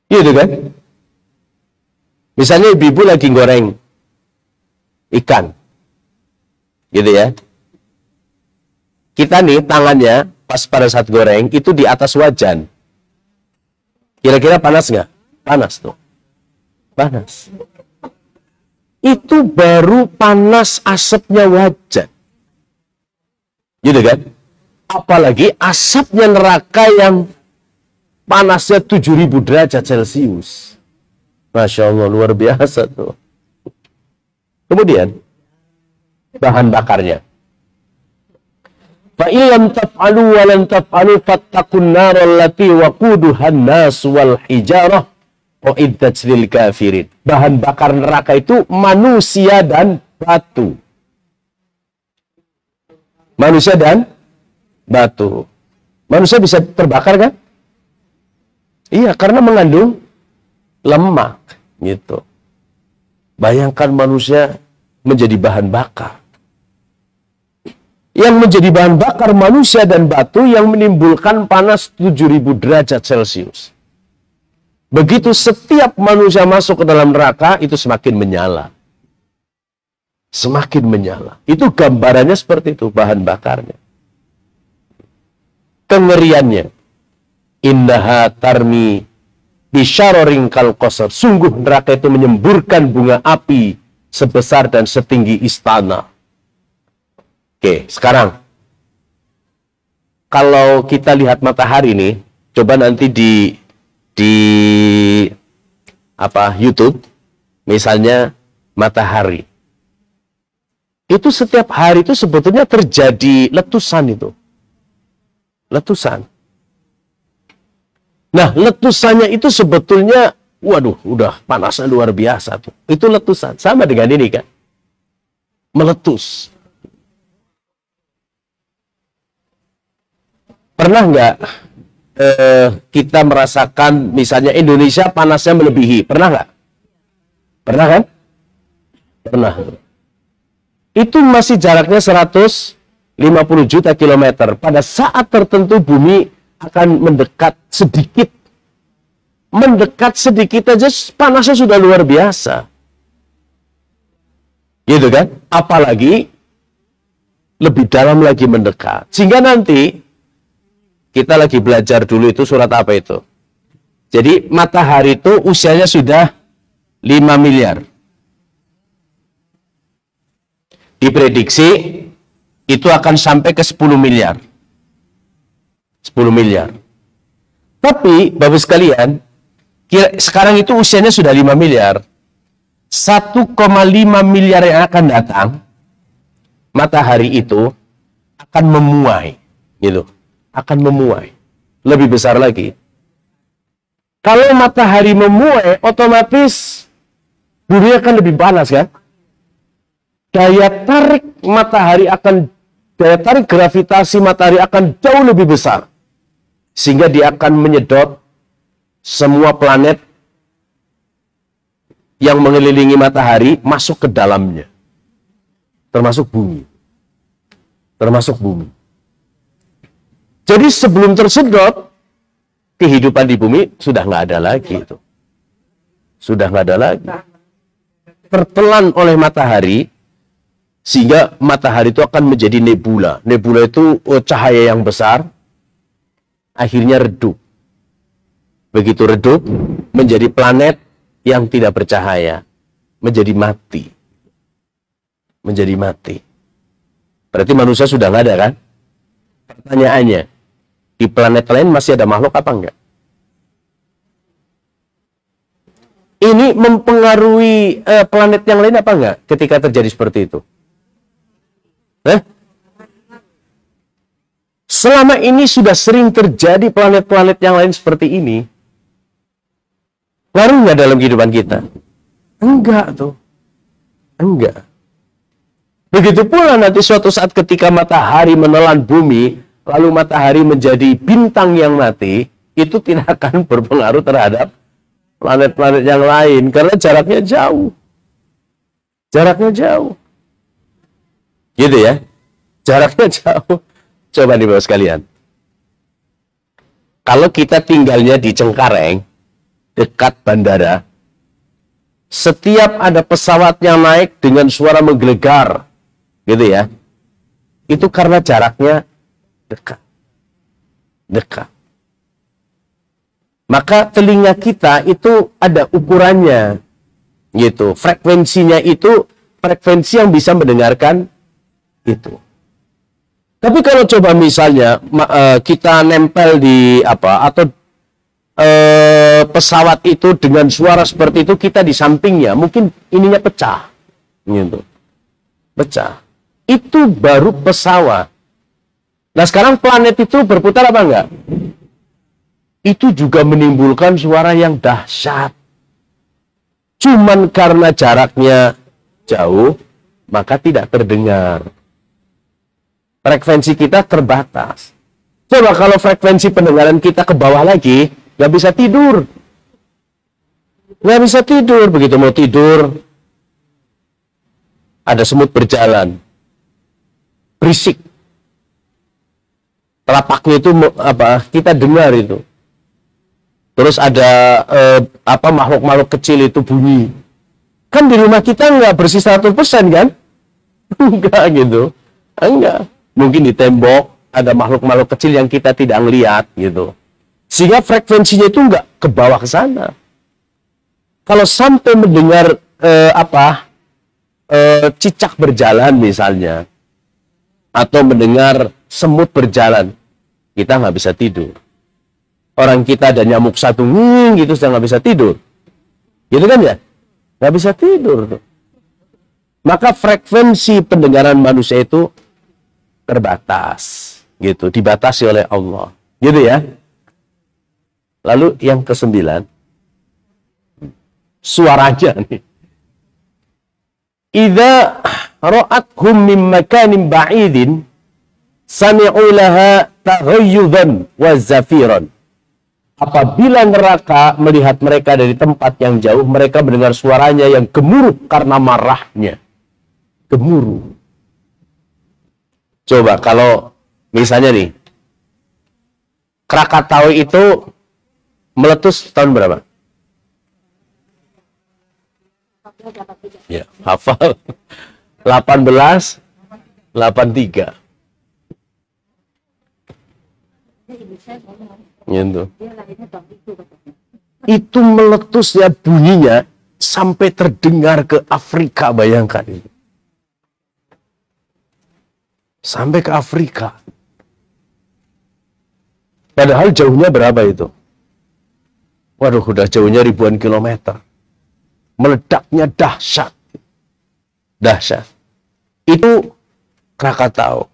Gitu kan? Misalnya ibu-ibu lagi goreng ikan. Gitu ya. Kita nih tangannya pas pada saat goreng itu di atas wajan. Kira-kira panas nggak? Panas tuh. Panas. Itu baru panas asapnya wajan. Gitu kan? Apalagi asapnya neraka yang panasnya 7.000 derajat Celcius. Masya Allah, luar biasa tuh. Kemudian, bahan bakarnya. Fa'ilam taf'alu wa lan taf'alu fattakun naral lati waquduhan nas wal hijarah uiddat lil kafirin. Bahan bakar neraka itu manusia dan batu. Manusia dan batu. Manusia bisa terbakar kan? Iya, karena mengandung lemak gitu. Bayangkan manusia menjadi bahan bakar. Yang menjadi bahan bakar manusia dan batu yang menimbulkan panas 7.000 derajat Celcius. Begitu setiap manusia masuk ke dalam neraka, itu semakin menyala. Semakin menyala. Itu gambarannya seperti itu, bahan bakarnya. Kengeriannya. Innaha tarmi bisyararin kal qasar. Sungguh neraka itu menyemburkan bunga api sebesar dan setinggi istana. Oke, sekarang kalau kita lihat matahari nih, coba nanti di YouTube, misalnya matahari. Itu setiap hari itu sebetulnya terjadi letusan itu. Letusan. Nah, letusannya itu sebetulnya, waduh, udah panasnya luar biasa tuh. Itu letusan. Sama dengan ini kan. Meletus. Pernah nggak kita merasakan misalnya Indonesia panasnya melebihi? Pernah nggak? Pernah kan? Pernah. Itu masih jaraknya 150 juta kilometer. Pada saat tertentu bumi akan mendekat sedikit. Mendekat sedikit aja panasnya sudah luar biasa. Gitu kan? Apalagi lebih dalam lagi mendekat. Sehingga nanti kita lagi belajar dulu itu surat apa itu. Jadi matahari itu usianya sudah 5 miliar. Diprediksi itu akan sampai ke 10 miliar. 10 miliar. Tapi, Bapak sekalian, sekarang itu usianya sudah 5 miliar. 1,5 miliar yang akan datang, matahari itu akan memuai. Gitu. Akan memuai. Lebih besar lagi. Kalau matahari memuai, otomatis bumi akan lebih panas kan? Daya tarik gravitasi matahari akan jauh lebih besar. Sehingga dia akan menyedot semua planet yang mengelilingi matahari masuk ke dalamnya. Termasuk bumi. Termasuk bumi. Jadi sebelum tersedot, kehidupan di bumi sudah nggak ada lagi itu. Sudah nggak ada lagi. Tertelan oleh matahari, sehingga matahari itu akan menjadi nebula. Nebula itu cahaya yang besar, akhirnya redup. Begitu redup, menjadi planet yang tidak bercahaya. Menjadi mati. Menjadi mati. Berarti manusia sudah nggak ada kan? Pertanyaannya, di planet lain masih ada makhluk apa enggak? Ini mempengaruhi planet yang lain apa enggak ketika terjadi seperti itu? Selama ini sudah sering terjadi planet-planet yang lain seperti ini. Ngaruh nggak dalam kehidupan kita? Enggak tuh. Enggak. Begitu pula nanti suatu saat ketika matahari menelan bumi, lalu matahari menjadi bintang yang mati, itu tidak akan berpengaruh terhadap planet-planet yang lain. Karena jaraknya jauh. Jaraknya jauh. Gitu ya. Jaraknya jauh. Coba nih Bapak sekalian. Kalau kita tinggalnya di Cengkareng, dekat bandara, setiap ada pesawat yang naik dengan suara menggelegar, gitu ya, itu karena jaraknya dekat. Dekat. Maka telinga kita itu ada ukurannya. Gitu. Frekuensinya itu frekuensi yang bisa mendengarkan itu. Tapi kalau coba misalnya kita nempel di atau pesawat itu dengan suara seperti itu, kita di sampingnya, mungkin ininya pecah. Gitu. Pecah. Itu baru pesawat. Nah sekarang planet itu berputar apa enggak? Itu juga menimbulkan suara yang dahsyat. Cuman karena jaraknya jauh, maka tidak terdengar. Frekuensi kita terbatas. Coba kalau frekuensi pendengaran kita ke bawah lagi, nggak bisa tidur. Nggak bisa tidur. Begitu mau tidur, ada semut berjalan. Berisik. Telapaknya itu kita dengar itu. Terus ada makhluk-makhluk kecil itu bunyi. Kan di rumah kita nggak bersih 100% kan? Enggak gitu. Enggak. Mungkin di tembok ada makhluk-makhluk kecil yang kita tidak ngelihat gitu. Sehingga frekuensinya itu nggak ke bawah ke sana. Kalau sampai mendengar cicak berjalan misalnya, atau mendengar semut berjalan, kita nggak bisa tidur. Orang kita ada nyamuk satu gitu sudah nggak bisa tidur, gitu kan ya? Nggak bisa tidur. Maka frekuensi pendengaran manusia itu terbatas, gitu, dibatasi oleh Allah, gitu ya. Lalu yang ke-9, suaranya nih. Idza ra'athum min makanin ba'idin sami'u laha taghayyudan wa zafiran. Apabila neraka melihat mereka dari tempat yang jauh, mereka mendengar suaranya yang gemuruh karena marahnya. Gemuruh. Coba kalau misalnya nih, Krakatau itu meletus tahun berapa? Ya, hafal. 1883. Gitu. Itu meletusnya bunyinya sampai terdengar ke Afrika, bayangkan itu. Sampai ke Afrika. Padahal jauhnya berapa itu? Waduh, udah jauhnya ribuan kilometer. Meledaknya dahsyat. Dahsyat. Itu Krakatau.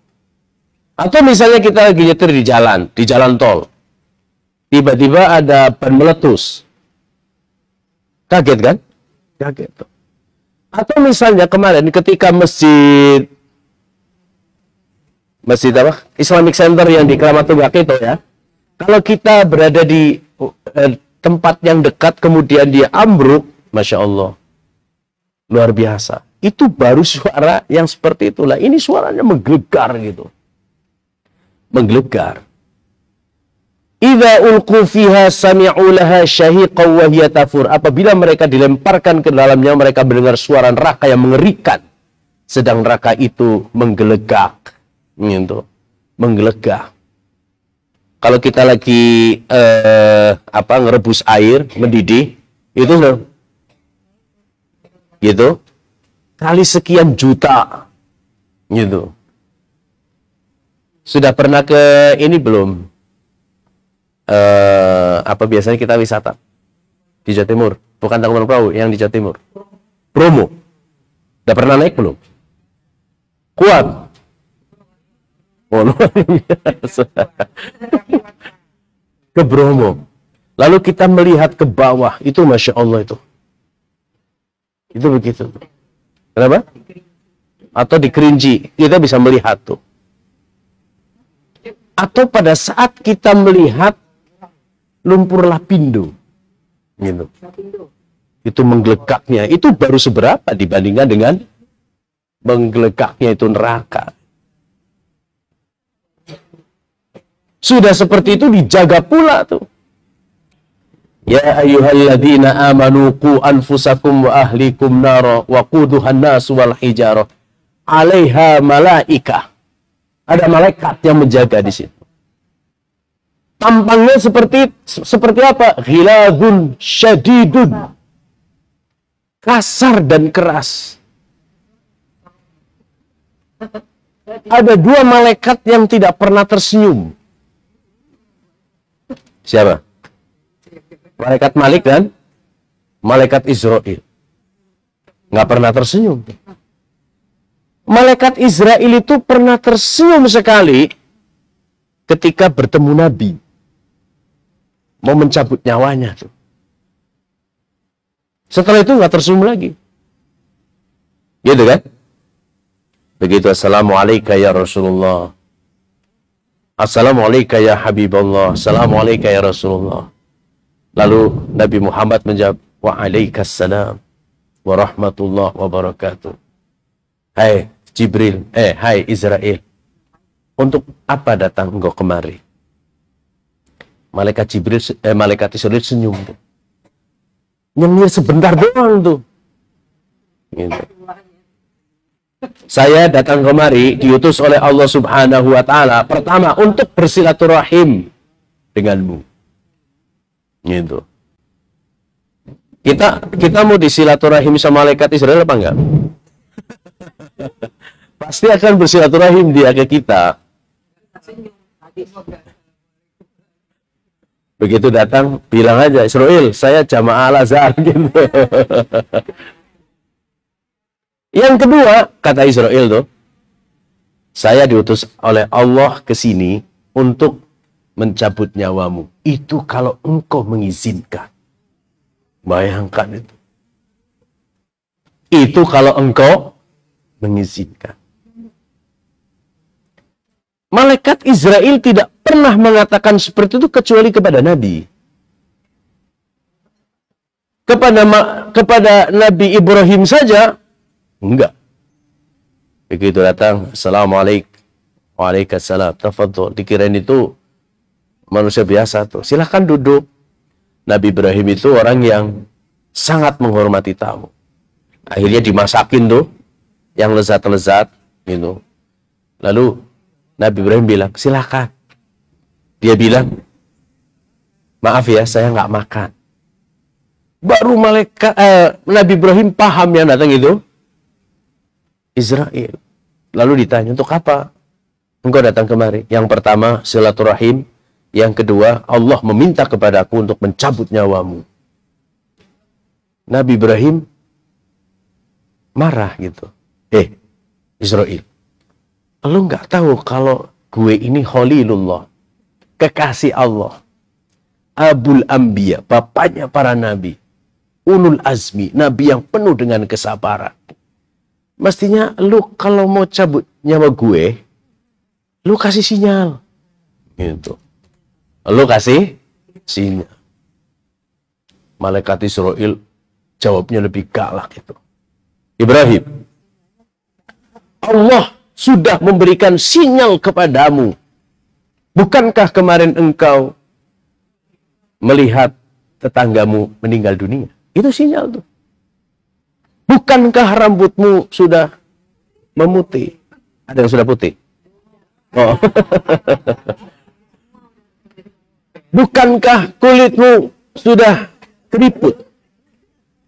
Atau misalnya kita lagi nyetir di jalan tol. Tiba-tiba ada ban meletus. Kaget kan? Kaget. Atau misalnya kemarin ketika masjid apa? Islamic Center yang di Kramat Tunggak itu ya. Kalau kita berada di tempat yang dekat kemudian dia ambruk, Masya Allah. Luar biasa. Itu baru suara yang seperti itulah. Ini suaranya menggelegar gitu. Menggelegar. Idza ulqu fiha sami'u laha syahiqan wa hiya tafur. Apabila mereka dilemparkan ke dalamnya, mereka mendengar suara neraka yang mengerikan. Sedang neraka itu menggelegak. Gitu. Menggelegak. Kalau kita lagi ngerebus air, mendidih, itu gitu. Kali sekian juta. Gitu. Sudah pernah ke ini belum? Biasanya kita wisata di Jawa Timur, bukan Tangkuban Perahu, yang di Jawa Timur, Bromo. Udah pernah naik belum? Kuat. Oh, luar biasa. Ke Bromo. Lalu kita melihat ke bawah, itu Masya Allah itu. Itu begitu. Kenapa? Atau di Kerinci, kita bisa melihat tuh. Atau pada saat kita melihat lumpur Lapindo, gitu. Itu menggelegaknya, itu baru seberapa dibandingkan dengan menggelegaknya itu neraka. Sudah seperti itu dijaga pula tuh. Ya ayyuhalladzina amanu qu anfusakum wa ahlikum nara wa quduhan nas wal hijarah 'alaiha malaikah. Ada malaikat yang menjaga di situ. Tampangnya seperti apa? Ghiladun syadidun. Kasar dan keras. Ada dua malaikat yang tidak pernah tersenyum. Siapa? Malaikat Malik dan malaikat Israel. Nggak pernah tersenyum. Malaikat Israel itu pernah tersenyum sekali ketika bertemu Nabi. Mau mencabut nyawanya tuh. Setelah itu nggak tersenyum lagi. Gitu kan? Begitu, Assalamualaikum ya Rasulullah. Assalamualaikum ya Habibullah. Assalamualaikum ya Rasulullah. Lalu Nabi Muhammad menjawab, Waalaikumsalam warahmatullahi wabarakatuh. Hai Jibril, hai Israel. Untuk apa datang engkau kemari? Malaikat Israel senyum tuh. Nyengir sebentar doang tuh. Gitu. Saya datang kemari diutus oleh Allah Subhanahu wa taala pertama untuk bersilaturahim denganmu. Gitu. Kita mau disilaturahim sama malaikat Israel apa enggak? Pasti akan bersilaturahim dia ke kita. Begitu datang, bilang aja, Israel, saya jamaah Al-Azhar. Gitu. Yang kedua, kata Israel tuh, saya diutus oleh Allah ke sini untuk mencabut nyawamu. Itu kalau engkau mengizinkan. Bayangkan itu. Itu kalau engkau mengizinkan. Malaikat Israel tidak pernah mengatakan seperti itu kecuali kepada Nabi. Kepada Nabi Ibrahim saja, enggak. Begitu datang, Assalamualaikum. Waalaikumsalam. Tafadhol. Dikirain itu manusia biasa tuh. Silahkan duduk. Nabi Ibrahim itu orang yang sangat menghormati tamu. Akhirnya dimasakin tuh yang lezat-lezat gitu. Lalu Nabi Ibrahim bilang, silakan. Dia bilang, maaf ya, saya nggak makan. Baru Nabi Ibrahim paham yang datang itu Israel. Lalu ditanya, untuk apa engkau datang kemari? Yang pertama, silaturahim. Yang kedua, Allah meminta kepadaku untuk mencabut nyawamu. Nabi Ibrahim marah gitu. Israel, lu nggak tahu kalau gue ini Khalilullah, kekasih Allah, Abul Anbiya, bapaknya para nabi, Ulul Azmi, nabi yang penuh dengan kesabaran. Mestinya lu kalau mau cabut nyawa gue, lu kasih sinyal. Gitu. Lu kasih sinyal. Malaikat Israel jawabnya lebih galak itu. Ibrahim, Allah sudah memberikan sinyal kepadamu. Bukankah kemarin engkau melihat tetanggamu meninggal dunia? Itu sinyal tuh. Bukankah rambutmu sudah memutih? Ada yang sudah putih? Oh. Bukankah kulitmu sudah keriput?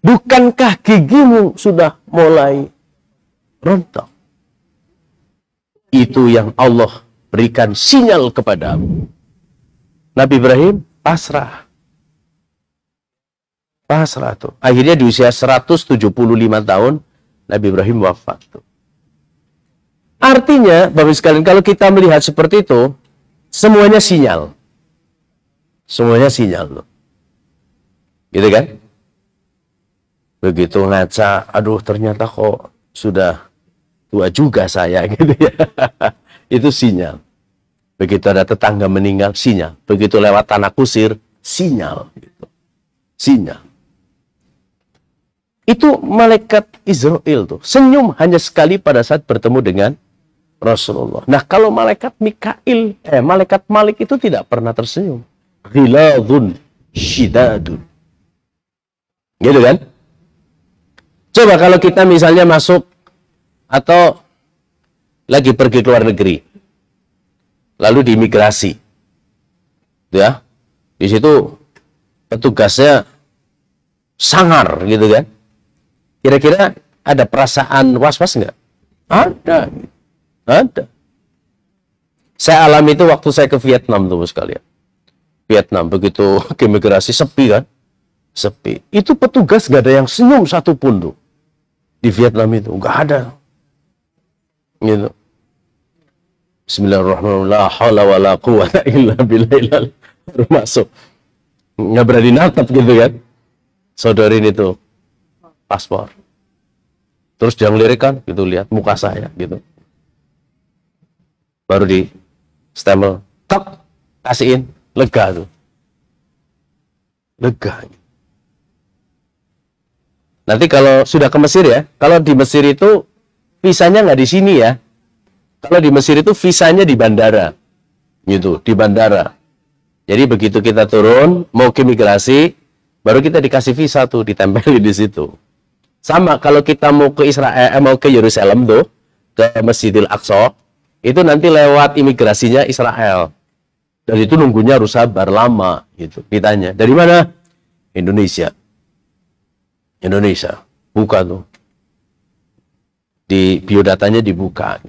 Bukankah gigimu sudah mulai rontok? Itu yang Allah berikan sinyal kepadamu. Nabi Ibrahim pasrah. Pasrah tuh. Akhirnya di usia 175 tahun, Nabi Ibrahim wafat tuh. Artinya, Bapak sekalian, kalau kita melihat seperti itu, semuanya sinyal. Semuanya sinyal loh. Gitu kan? Begitu ngaca, aduh ternyata kok sudah tua juga saya gitu ya. Itu sinyal. Begitu ada tetangga meninggal, sinyal. Begitu lewat tanah kusir, sinyal. Gitu. Sinyal. Itu malaikat Israel tuh. Senyum hanya sekali pada saat bertemu dengan Rasulullah. Nah kalau malaikat malaikat Malik itu tidak pernah tersenyum. Ghiladun syidadun. Gitu kan? Coba kalau kita misalnya masuk atau lagi pergi ke luar negeri. Lalu di imigrasi. Ya, di situ petugasnya sangar gitu kan. Kira-kira ada perasaan was-was nggak? Ada. Ada. Saya alami itu waktu saya ke Vietnam tuh sekalian. Vietnam begitu ke imigrasi sepi kan? Sepi. Itu petugas gak ada yang senyum satupun tuh. Di Vietnam itu nggak ada. Gitu. Bismillahirrahmanirrahim. La haula wala quwwata illa billah. Baru masuk. Nggak berani natap gitu kan. Saudarin itu paspor. Terus dia ngelirikan gitu, lihat muka saya gitu. Baru di stempel, tok, kasihin, lega tuh. Lega. Nanti kalau sudah ke Mesir ya, kalau di Mesir itu visanya nggak di sini ya. Kalau di Mesir itu visanya di bandara. Gitu, di bandara. Jadi begitu kita turun, mau ke imigrasi, baru kita dikasih visa tuh, ditempeli di situ. Sama kalau kita mau ke Israel, mau ke Yerusalem tuh, ke Masjidil Aqsa, itu nanti lewat imigrasinya Israel. Dan itu nunggunya harus sabar lama gitu. Ditanya, dari mana? Indonesia. Indonesia. Buka tuh. Di biodatanya dibuka.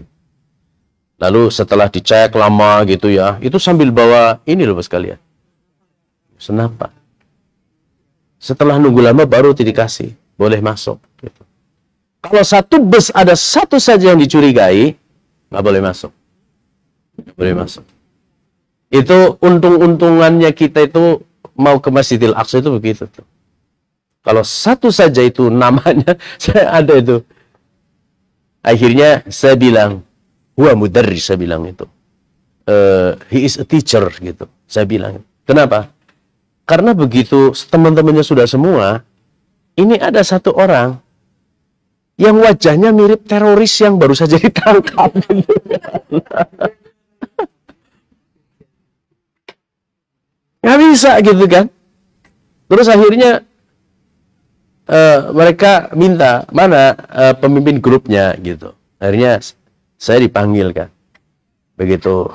Lalu setelah dicek lama gitu ya, itu sambil bawa ini loh sekalian. Senapan. Setelah nunggu lama baru dikasih. Boleh masuk. Gitu. Kalau satu bus ada satu saja yang dicurigai, nggak boleh masuk. Nggak boleh masuk. Itu untung-untungannya kita itu mau ke Masjidil Aqsa itu begitu tuh. Kalau satu saja itu namanya, saya ada itu. Akhirnya saya bilang, huwa mudarris, saya bilang itu. He is a teacher, gitu. Saya bilang. Kenapa? Karena begitu teman-temannya sudah semua, ini ada satu orang yang wajahnya mirip teroris yang baru saja ditangkap. Gitu. Nggak bisa gitu kan. Terus akhirnya mereka minta mana pemimpin grupnya gitu. Akhirnya saya dipanggil kan. Begitu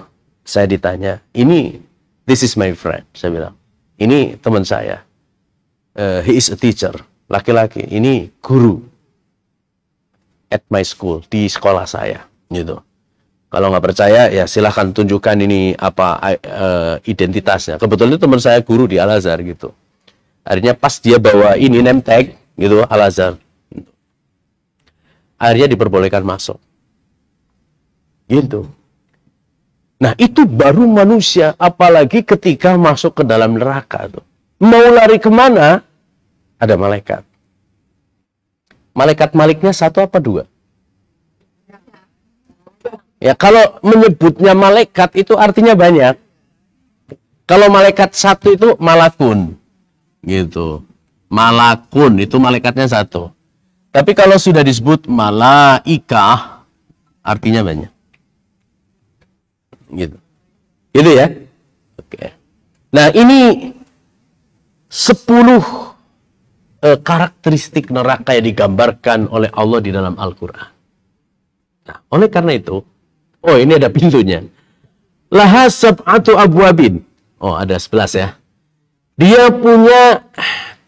saya ditanya, ini this is my friend, saya bilang. Ini teman saya. He is a teacher, laki-laki. Ini guru at my school, di sekolah saya gitu. Kalau nggak percaya ya silahkan tunjukkan ini apa identitasnya. Kebetulan itu teman saya guru di Al-Azhar gitu. Akhirnya pas dia bawa ini name tag gitu Al-Azhar. Akhirnya diperbolehkan masuk. Gitu. Nah, itu baru manusia, apalagi ketika masuk ke dalam neraka tuh. Mau lari kemana? Ada malaikat. Malaikat maliknya satu apa dua? Ya, kalau menyebutnya malaikat itu artinya banyak. Kalau malaikat satu itu malakun. Gitu. Malakun itu malaikatnya satu. Tapi kalau sudah disebut malaikah, artinya banyak. Gitu. Gitu ya. Oke. Nah, ini 10 karakteristik neraka yang digambarkan oleh Allah di dalam Al-Quran. Nah, oleh karena itu, oh ini ada pintunya. Laha sab'atu abwabin. Oh ada 11 ya. Dia punya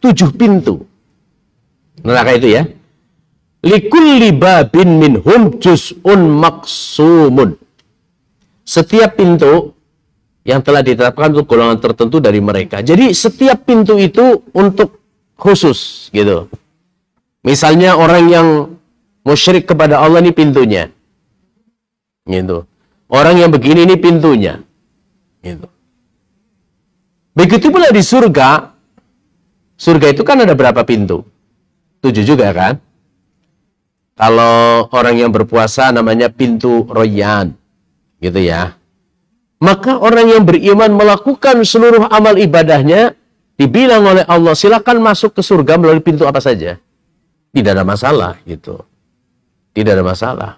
7 pintu. Neraka itu ya. Likulli babin minhum juz'un maksumun. Setiap pintu yang telah ditetapkan untuk golongan tertentu dari mereka. Jadi setiap pintu itu untuk khusus gitu. Misalnya orang yang musyrik kepada Allah ini pintunya. Gitu. Orang yang begini ini pintunya. Gitu. Begitu pula di surga. Surga itu kan ada berapa pintu? 7 juga kan? Kalau orang yang berpuasa namanya pintu Royan. Gitu ya. Maka orang yang beriman melakukan seluruh amal ibadahnya, dibilang oleh Allah, silakan masuk ke surga melalui pintu apa saja. Tidak ada masalah gitu. Tidak ada masalah.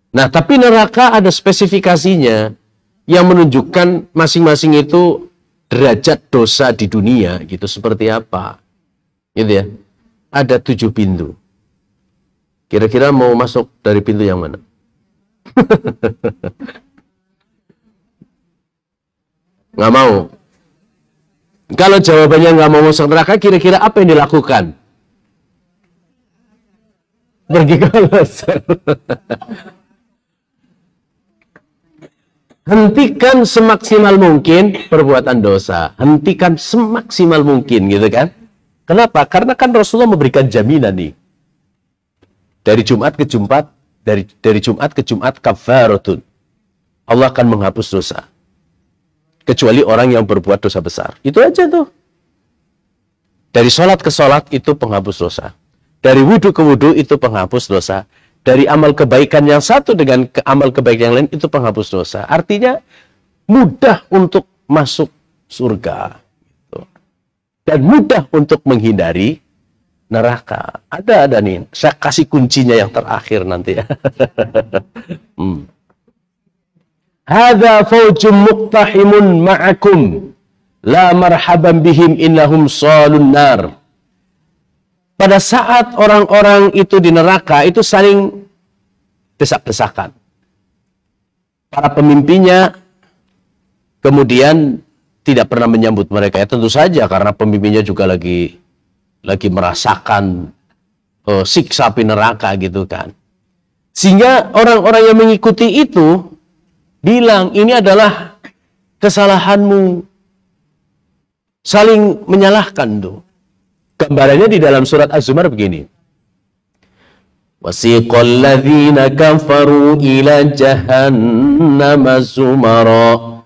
Nah, tapi neraka ada spesifikasinya yang menunjukkan masing-masing itu derajat dosa di dunia gitu seperti apa. Gitu ya. Ada 7 pintu. Kira-kira mau masuk dari pintu yang mana? Nggak mau. Kalau jawabannya nggak mau masuk neraka, kira-kira apa yang dilakukan? Pergi ke alasan. Hentikan semaksimal mungkin perbuatan dosa. Hentikan semaksimal mungkin, gitu kan? Kenapa? Karena kan Rasulullah memberikan jaminan nih. Dari Jumat ke Jumat, dari Jumat ke Jumat kafaratun. Allah akan menghapus dosa. Kecuali orang yang berbuat dosa besar. Itu aja tuh. Dari sholat ke sholat itu penghapus dosa. Dari wudhu ke wudhu itu penghapus dosa. Dari amal kebaikan yang satu dengan amal kebaikan yang lain itu penghapus dosa. Artinya mudah untuk masuk surga. Dan mudah untuk menghindari neraka. Ada nih. Saya kasih kuncinya yang terakhir nanti ya. Hadza faujum muqtahimun ma'akum la marhaban bihim innahum salun nar. Pada saat orang-orang itu di neraka itu saling desak-desakan. Para pemimpinnya kemudian tidak pernah menyambut mereka. Ya tentu saja karena pemimpinnya juga lagi merasakan siksa api neraka gitu kan. Sehingga orang-orang yang mengikuti itu bilang, ini adalah kesalahanmu. Saling menyalahkan tuh. Gambarannya di dalam surat Az-Zumar begini. Wasiqal ladzina kafaru ila jahannama zumara.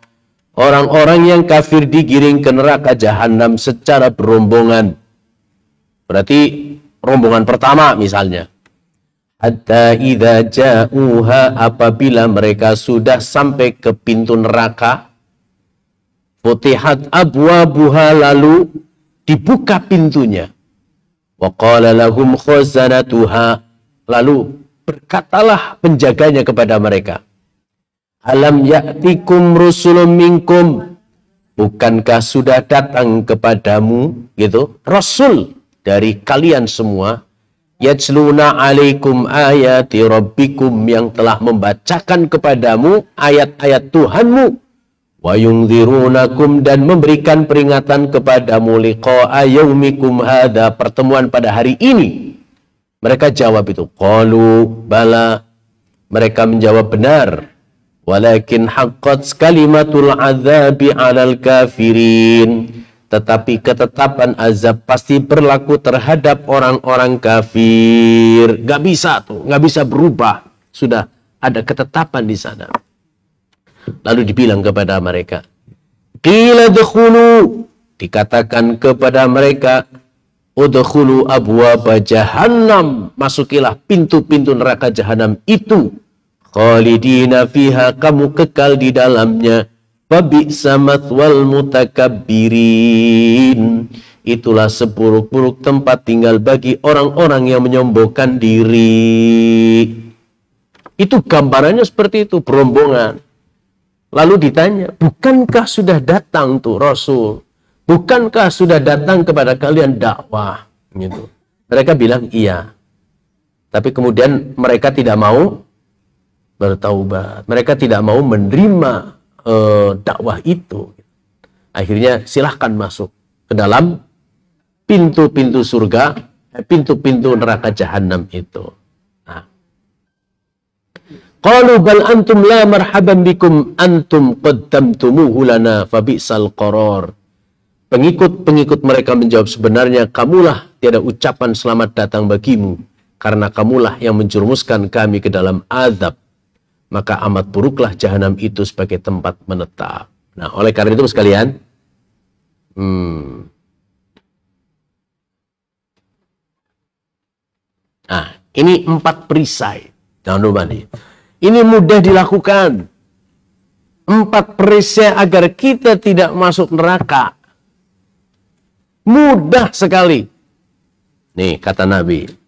Orang-orang yang kafir digiring ke neraka jahanam secara berombongan. Berarti rombongan pertama misalnya. Hatta idza ja'uha, apabila mereka sudah sampai ke pintu neraka, futihat abwabuha, lalu dibuka pintunya. Wa qala lahum khazanatuha, lalu berkatalah penjaganya kepada mereka, alam ya'tikum rusulun minkum, bukankah sudah datang kepadamu gitu rasul dari kalian semua, yatsluna alaikum ayati rabbikum, yang telah membacakan kepadamu ayat-ayat Tuhanmu, wa yunzirunakum, dan memberikan peringatan kepadamu, liqa'a yaumikum hadza, pertemuan pada hari ini. Mereka jawab itu, qalu bala, mereka menjawab benar, walakin haqqat kalimatul azabi 'alal kafirin, tetapi ketetapan azab pasti berlaku terhadap orang-orang kafir. Gak bisa tuh, gak bisa berubah. Sudah ada ketetapan di sana. Lalu dibilang kepada mereka, qila dkhulu, dikatakan kepada mereka, udkhulu abwaba jahannam, masukilah pintu-pintu neraka jahanam itu, khalidina fiha, kamu kekal di dalamnya. Fabi'sa mathwal mutakabbirin, itulah seburuk-buruk tempat tinggal bagi orang-orang yang menyombongkan diri. Itu gambarannya seperti itu, berombongan. Lalu ditanya, bukankah sudah datang tuh Rasul? Bukankah sudah datang kepada kalian dakwah? Gitu. Mereka bilang iya. Tapi kemudian mereka tidak mau bertaubat. Mereka tidak mau menerima dakwah itu. Akhirnya silahkan masuk ke dalam pintu-pintu surga, pintu-pintu neraka jahanam itu. Nah. Qalu bal antum la marhaban bikum antum qaddamtumuhu lana fabi'sal qarar. Pengikut-pengikut mereka menjawab, sebenarnya kamulah tiada ucapan selamat datang bagimu, karena kamulah yang menjerumuskan kami ke dalam azab. Maka amat buruklah jahanam itu sebagai tempat menetap. Nah, oleh karena itu sekalian, nah, ini 4 perisai. Jangan lupa nih. Ini mudah dilakukan. 4 perisai agar kita tidak masuk neraka. Mudah sekali. Nih, kata Nabi.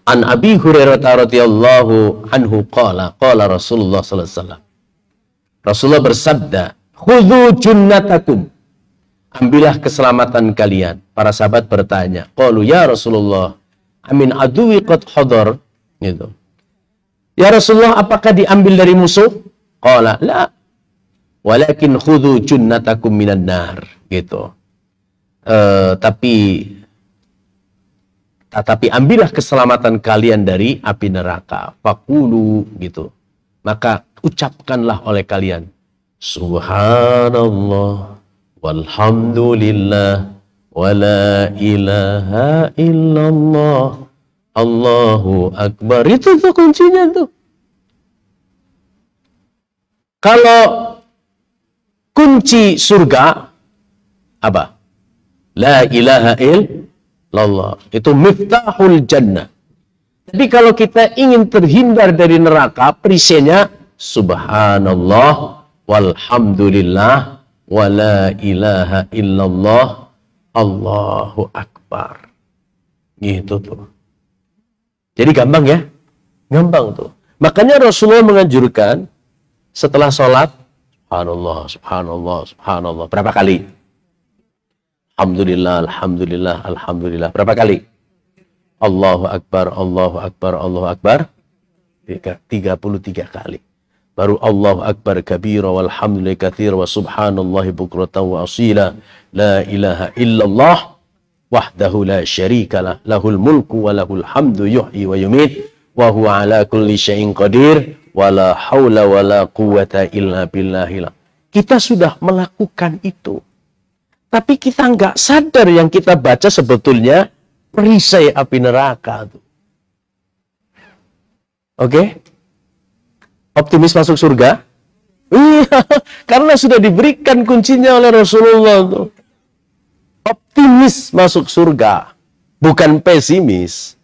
An Abi Hurairah radhiyallahu anhu qala Rasulullah sallallahu alaihi wasallam. Rasulullah bersabda, "Khudhu junnatakum." Ambillah keselamatan kalian. Para sahabat bertanya, qalu ya Rasulullah, amin aduwi qad hadar, gitu. Ya Rasulullah, apakah diambil dari musuh? Qala la. Walakin khudhu junnatakum minan nar. Gitu. Tapi ambillah keselamatan kalian dari api neraka. Faqulu gitu. Maka ucapkanlah oleh kalian, Subhanallah walhamdulillah wala ilaha illallah Allahu Akbar. Itu tuh kuncinya tuh. Kalau kunci surga apa? La ilaha illallah. Itu miftahul jannah. Tapi kalau kita ingin terhindar dari neraka, perisainya Subhanallah walhamdulillah wala ilaha illallah Allahu Akbar. Gitu tuh. Jadi gampang ya? Gampang tuh. Makanya Rasulullah menganjurkan setelah sholat, Subhanallah, Subhanallah, Subhanallah. Berapa kali? Alhamdulillah, Alhamdulillah, Alhamdulillah. Berapa kali? Allahu Akbar, Allahu Akbar, Allahu Akbar. 33 kali. Baru Allahu Akbar kabira walhamdulillah katsira wa subhanallahi bukratan wa asila. La ilaha illallah wahdahu la syarikalah. Lahul mulku wa lahul hamdu yuhyi wa yumit. Wa huwa ala kulli syai'in qadir. Wa la hawla wa la quwwata illa billahil. Kita sudah melakukan itu. Tapi kita nggak sadar yang kita baca sebetulnya perisai api neraka. Oke? Optimis masuk surga? Iya, karena sudah diberikan kuncinya oleh Rasulullah. Optimis masuk surga, bukan pesimis.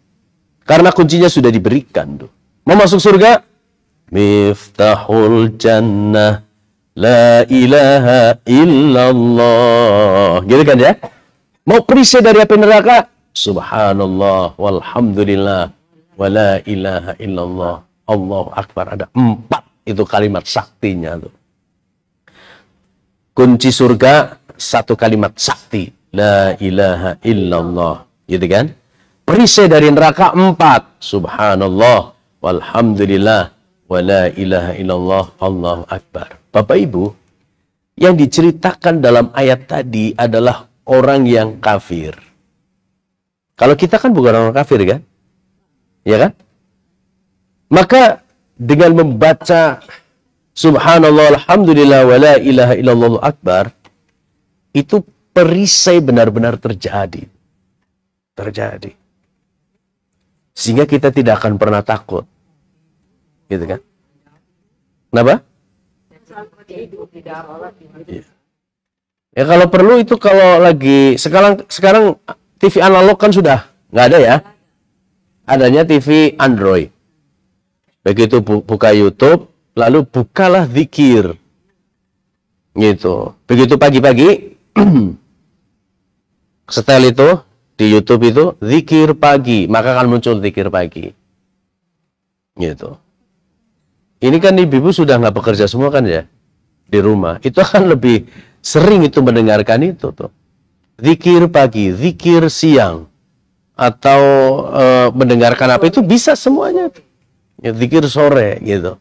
Karena kuncinya sudah diberikan. Mau masuk surga? Miftahul jannah. La ilaha illallah. Gitu kan ya? Mau perisai dari api neraka? Subhanallah walhamdulillah wala ilaha illallah Allahu Akbar. Ada 4 itu kalimat saktinya tuh. Kunci surga 1 kalimat sakti, la ilaha illallah, gitu kan? Perisai dari neraka 4, subhanallah walhamdulillah wala ilaha illallah Allahu Akbar. Bapak Ibu, yang diceritakan dalam ayat tadi adalah orang yang kafir. Kalau kita kan bukan orang kafir kan? Ya kan? Maka dengan membaca Subhanallah, Alhamdulillah, wa la ilaha illallah akbar, itu perisai benar-benar terjadi. Terjadi. Sehingga kita tidak akan pernah takut. Gitu kan? Kenapa? Ya. Ya kalau perlu itu kalau lagi sekarang TV analog kan sudah nggak ada ya. Adanya TV Android. Begitu buka YouTube, lalu bukalah zikir. Gitu. Begitu pagi-pagi, setel itu di YouTube itu zikir pagi, maka akan muncul zikir pagi. Gitu. Ini kan ibu-ibu sudah nggak bekerja semua kan ya di rumah. Itu akan lebih sering itu mendengarkan itu tuh. Zikir pagi, zikir siang, atau mendengarkan apa itu bisa semuanya. Ya, zikir sore gitu.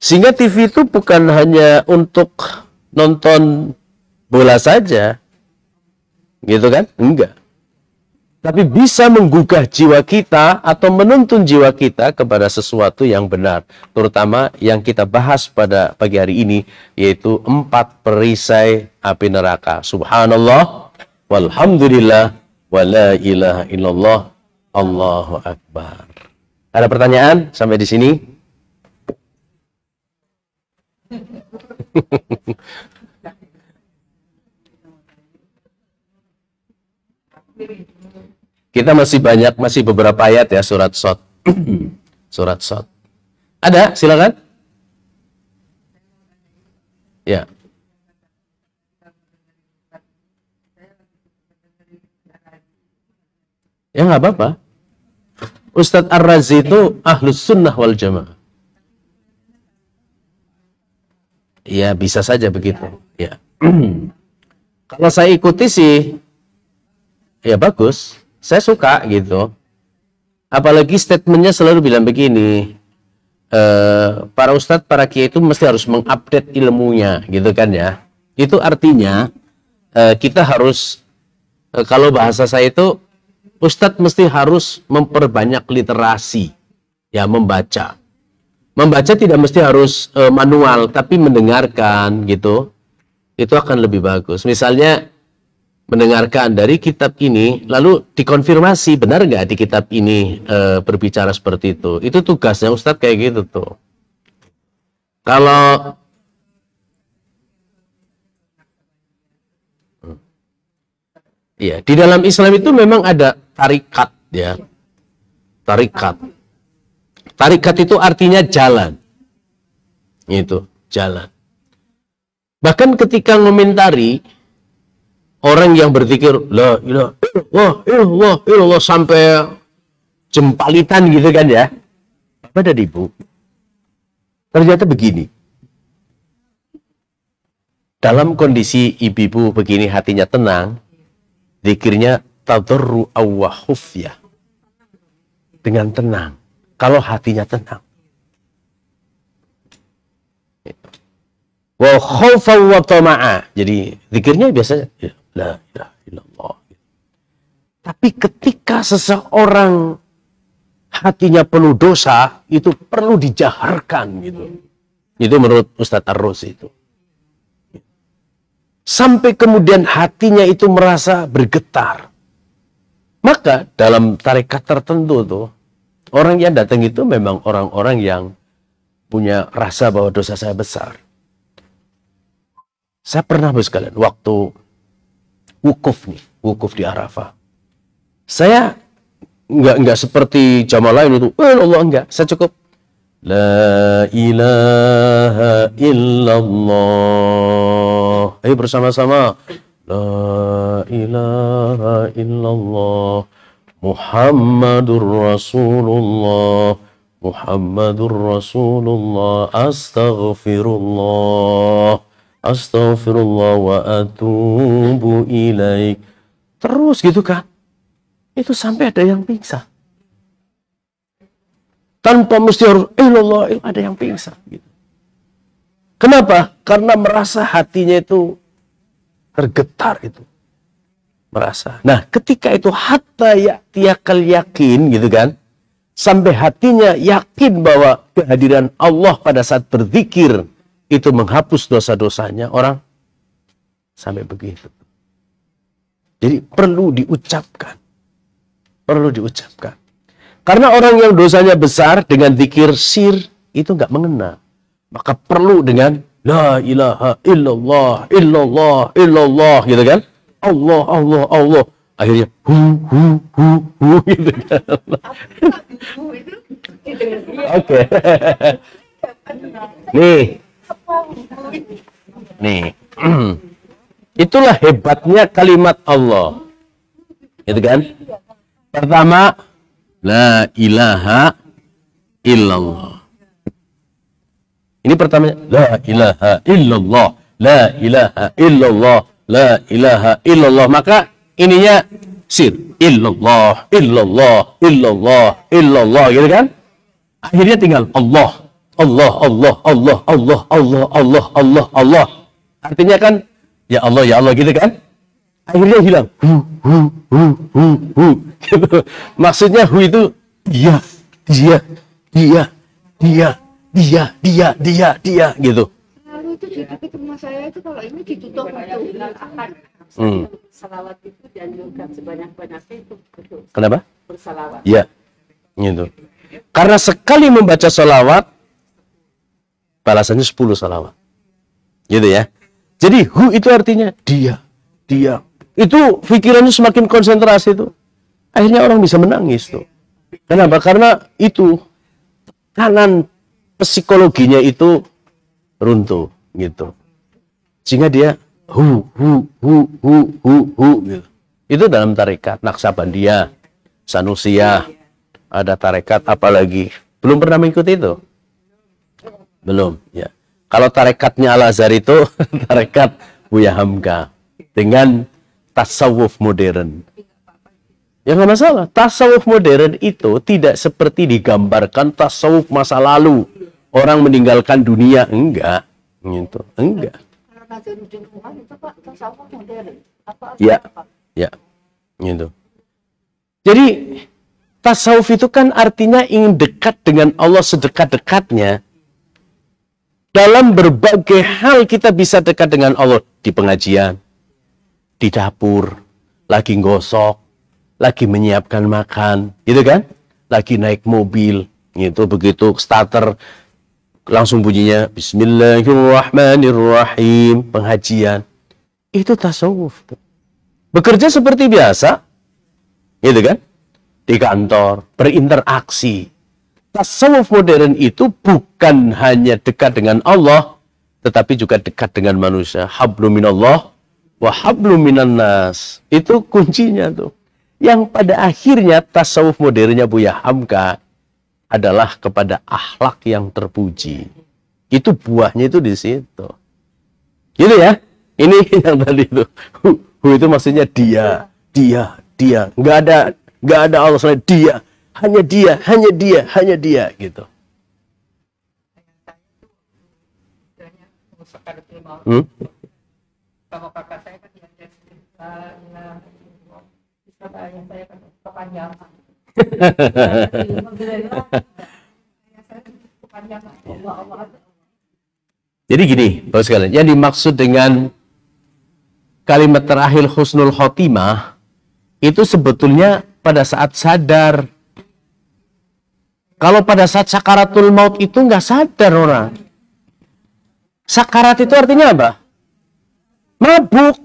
Sehingga TV itu bukan hanya untuk nonton bola saja, gitu kan? Enggak. Tapi bisa menggugah jiwa kita atau menuntun jiwa kita kepada sesuatu yang benar. Terutama yang kita bahas pada pagi hari ini, yaitu 4 perisai api neraka. Subhanallah, walhamdulillah, wa la ilaha illallah, Allahu Akbar. Ada pertanyaan sampai di sini? Kita masih beberapa ayat ya, surat Shad. Surat Shad. Ada? Silakan. Ya. Ya nggak apa-apa. Ustadz Ar-Razi itu ahlus sunnah wal jamaah. Ya bisa saja begitu. Ya. Kalau saya ikuti sih, ya bagus. Saya suka gitu. Apalagi statementnya selalu bilang begini. para ustadz, para kiai itu mesti harus mengupdate ilmunya, gitu kan ya. Itu artinya kita harus, kalau bahasa saya itu, ustadz mesti harus memperbanyak literasi, ya, membaca. Membaca tidak mesti harus manual, tapi mendengarkan, gitu. Itu akan lebih bagus. Misalnya, mendengarkan dari kitab ini, lalu dikonfirmasi benar nggak di kitab ini berbicara seperti itu. Itu tugasnya Ustadz kayak gitu tuh. Kalau iya, di dalam Islam itu memang ada tarikat, ya. Tarikat. Tarikat itu artinya jalan. Itu, jalan. Bahkan ketika ngomentari orang yang berzikir la ilaha illallah sampai jempalitan gitu kan ya. Apa dari ibu? Ternyata begini. Dalam kondisi ibu-ibu begini hatinya tenang, zikirnya tadarru wa khufyah. Dengan tenang. Kalau hatinya tenang. Wa khaufa wa tama'a. Jadi zikirnya biasanya la ilaha illallah. Tapi ketika seseorang hatinya penuh dosa, itu perlu dijaharkan gitu. Itu menurut Ustadz Ar-Rus itu. Sampai kemudian hatinya itu merasa bergetar. Maka dalam tarekat tertentu tuh, orang yang datang itu memang orang-orang yang punya rasa bahwa dosa saya besar. Saya pernah, bos kalian, waktu wukuf di Arafah. Saya nggak seperti jamaah lain itu, Allah enggak. Saya cukup la ilaha illallah. Ayo bersama-sama. La ilaha illallah. Muhammadur Rasulullah. Muhammadur Rasulullah. Astaghfirullah. Astaghfirullah wa atubu ilaik. Terus gitu kan. Itu sampai ada yang pingsan. Tanpa mesti harus illallah, ada yang pingsan gitu. Kenapa? Karena merasa hatinya itu tergetar itu. Merasa. Nah, ketika itu hatta ya'tiyakal yakin gitu kan. Sampai hatinya yakin bahwa kehadiran Allah pada saat berzikir itu menghapus dosa-dosanya, orang sampai begitu. Jadi perlu diucapkan. Perlu diucapkan. Karena orang yang dosanya besar dengan zikir sir itu nggak mengena. Maka perlu dengan la ilaha illallah, illallah, illallah gitu kan. Allah, Allah, Allah. Akhirnya hu gitu kan. Oke. Nih. Itulah hebatnya kalimat Allah. Gitu kan? Pertama, la ilaha illallah. Ini pertamanya, la ilaha illallah, la ilaha illallah, la ilaha illallah. Maka ininya sir, illallah, illallah, illallah, illallah, gitu kan? Akhirnya tinggal Allah, Allah, Allah, Allah, Allah, Allah, Allah, Allah, Allah. Artinya kan, ya Allah, gitu kan? Akhirnya hilang. Gitu. Maksudnya hu itu dia gitu. Lalu itu di dekat rumah saya itu kalau ini ditutup akan salawat itu dianjurkan sebanyak-banyaknya itu betul. Kenapa? Bersalawat. Iya. Gitu. Karena sekali membaca salawat balasannya 10 salawat. Gitu ya. Jadi hu itu artinya dia. Itu pikirannya semakin konsentrasi tuh. Akhirnya orang bisa menangis tuh. Kenapa? Karena itu tekanan psikologinya itu runtuh gitu. Sehingga dia hu gitu. Itu dalam tarekat Naqsabandiyah, Sanusiyah, ada tarekat apalagi. Belum pernah mengikuti itu? Belum, ya. Kalau tarekatnya Al-Azhar itu tarekat Buya Hamka dengan tasawuf modern. Ya nggak masalah. Tasawuf modern itu tidak seperti digambarkan tasawuf masa lalu. orang meninggalkan dunia, enggak. Gitu. Enggak. Kalau Nazaruddin Umar itu Pak tasawuf modern. Ya. Apa? Ya. Gitu. Jadi tasawuf itu kan artinya ingin dekat dengan Allah sedekat-dekatnya. Dalam berbagai hal kita bisa dekat dengan Allah. Di pengajian, di dapur, lagi gosok, lagi menyiapkan makan, gitu kan? Lagi naik mobil, gitu. Begitu starter, langsung bunyinya Bismillahirrahmanirrahim, pengajian. Itu tasawuf. Bekerja seperti biasa, gitu kan? Di kantor, berinteraksi. Tasawuf modern itu bukan hanya dekat dengan Allah, tetapi juga dekat dengan manusia. Hablum minallah wa hablum minan nas. Itu kuncinya tuh. Yang pada akhirnya tasawuf modernnya Buya Hamka adalah kepada akhlak yang terpuji. Itu buahnya itu di situ. Gitu ya? Ini yang tadi itu. Itu maksudnya dia. Nggak ada Allah selain dia. Hanya dia, gitu. Sama kakak saya kan yang saya kan kepanjangan. Jadi gini, Bapak sekalian, yang dimaksud dengan kalimat terakhir husnul khotimah itu sebetulnya pada saat sadar. Kalau pada saat sakaratul maut itu nggak sadar orang. Sakarat itu artinya apa? Mabuk.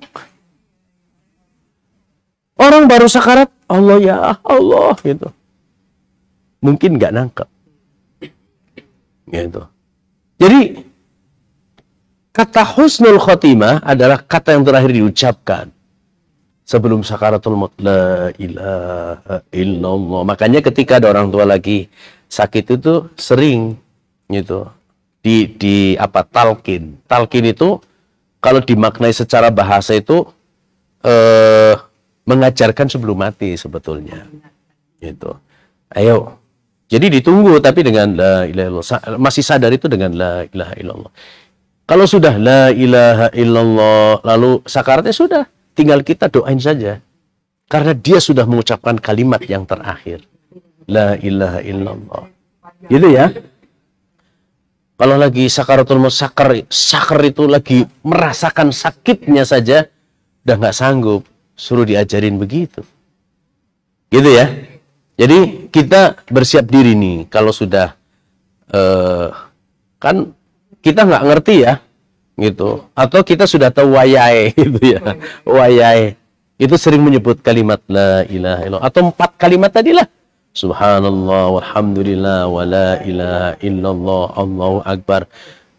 Orang baru sakarat, Allah ya Allah gitu. Mungkin nggak nangkep. Gitu. Jadi kata husnul khotimah adalah kata yang terakhir diucapkan sebelum sakaratul maut. La ilaha illallah. Makanya ketika ada orang tua lagi sakit itu sering gitu di apa talqin. Talqin itu kalau dimaknai secara bahasa itu mengajarkan sebelum mati sebetulnya. Gitu. Ayo. Jadi ditunggu tapi dengan la ilaha illallah. Masih sadar itu dengan la ilaha illallah. Kalau sudah la ilaha illallah lalu sakaratnya sudah, tinggal kita doain saja. Karena dia sudah mengucapkan kalimat yang terakhir. La ilaha illallah. Gitu ya. Kalau lagi sakaratul maut, sakar itu lagi merasakan sakitnya saja, udah nggak sanggup, suruh diajarin begitu. Gitu ya. Jadi kita bersiap diri nih, kalau sudah kan kita nggak ngerti ya, gitu. Atau kita sudah tahu wayahe, gitu ya. Wayahe itu sering menyebut kalimat la ilaha illallah atau 4 kalimat tadilah. Subhanallah, walhamdulillah, wa la ilaha illallah, Allahu Akbar.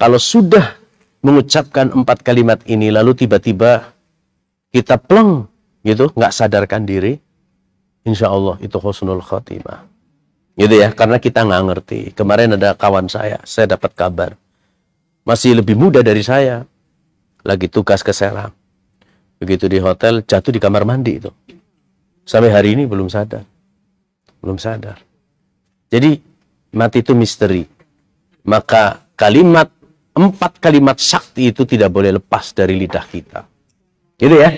Kalau sudah mengucapkan 4 kalimat ini, lalu tiba-tiba kita pleng, gitu, nggak sadarkan diri, insya Allah itu husnul khotimah. Gitu ya, karena kita nggak ngerti. Kemarin ada kawan saya dapat kabar. Masih lebih muda dari saya, lagi tugas ke Serang. Begitu di hotel, jatuh di kamar mandi itu. Sampai hari ini belum sadar. Belum sadar. Jadi mati itu misteri. Maka 4 kalimat sakti itu tidak boleh lepas dari lidah kita. Gitu ya.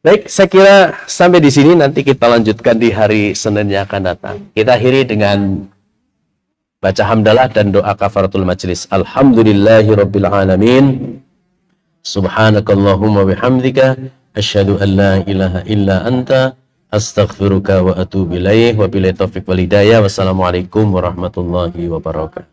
Baik, saya kira sampai di sini, nanti kita lanjutkan di hari Senin yang akan datang. Kita akhiri dengan baca hamdalah dan doa kafaratul majlis. Alhamdulillahirabbil alamin. Subhanakallahumma bihamdika asyhadu an la ilaha illa anta astaghfiruka wa atubu ilaih. Wabillahi taufiq wal hidayah. Wassalamualaikum warahmatullahi wabarakatuh.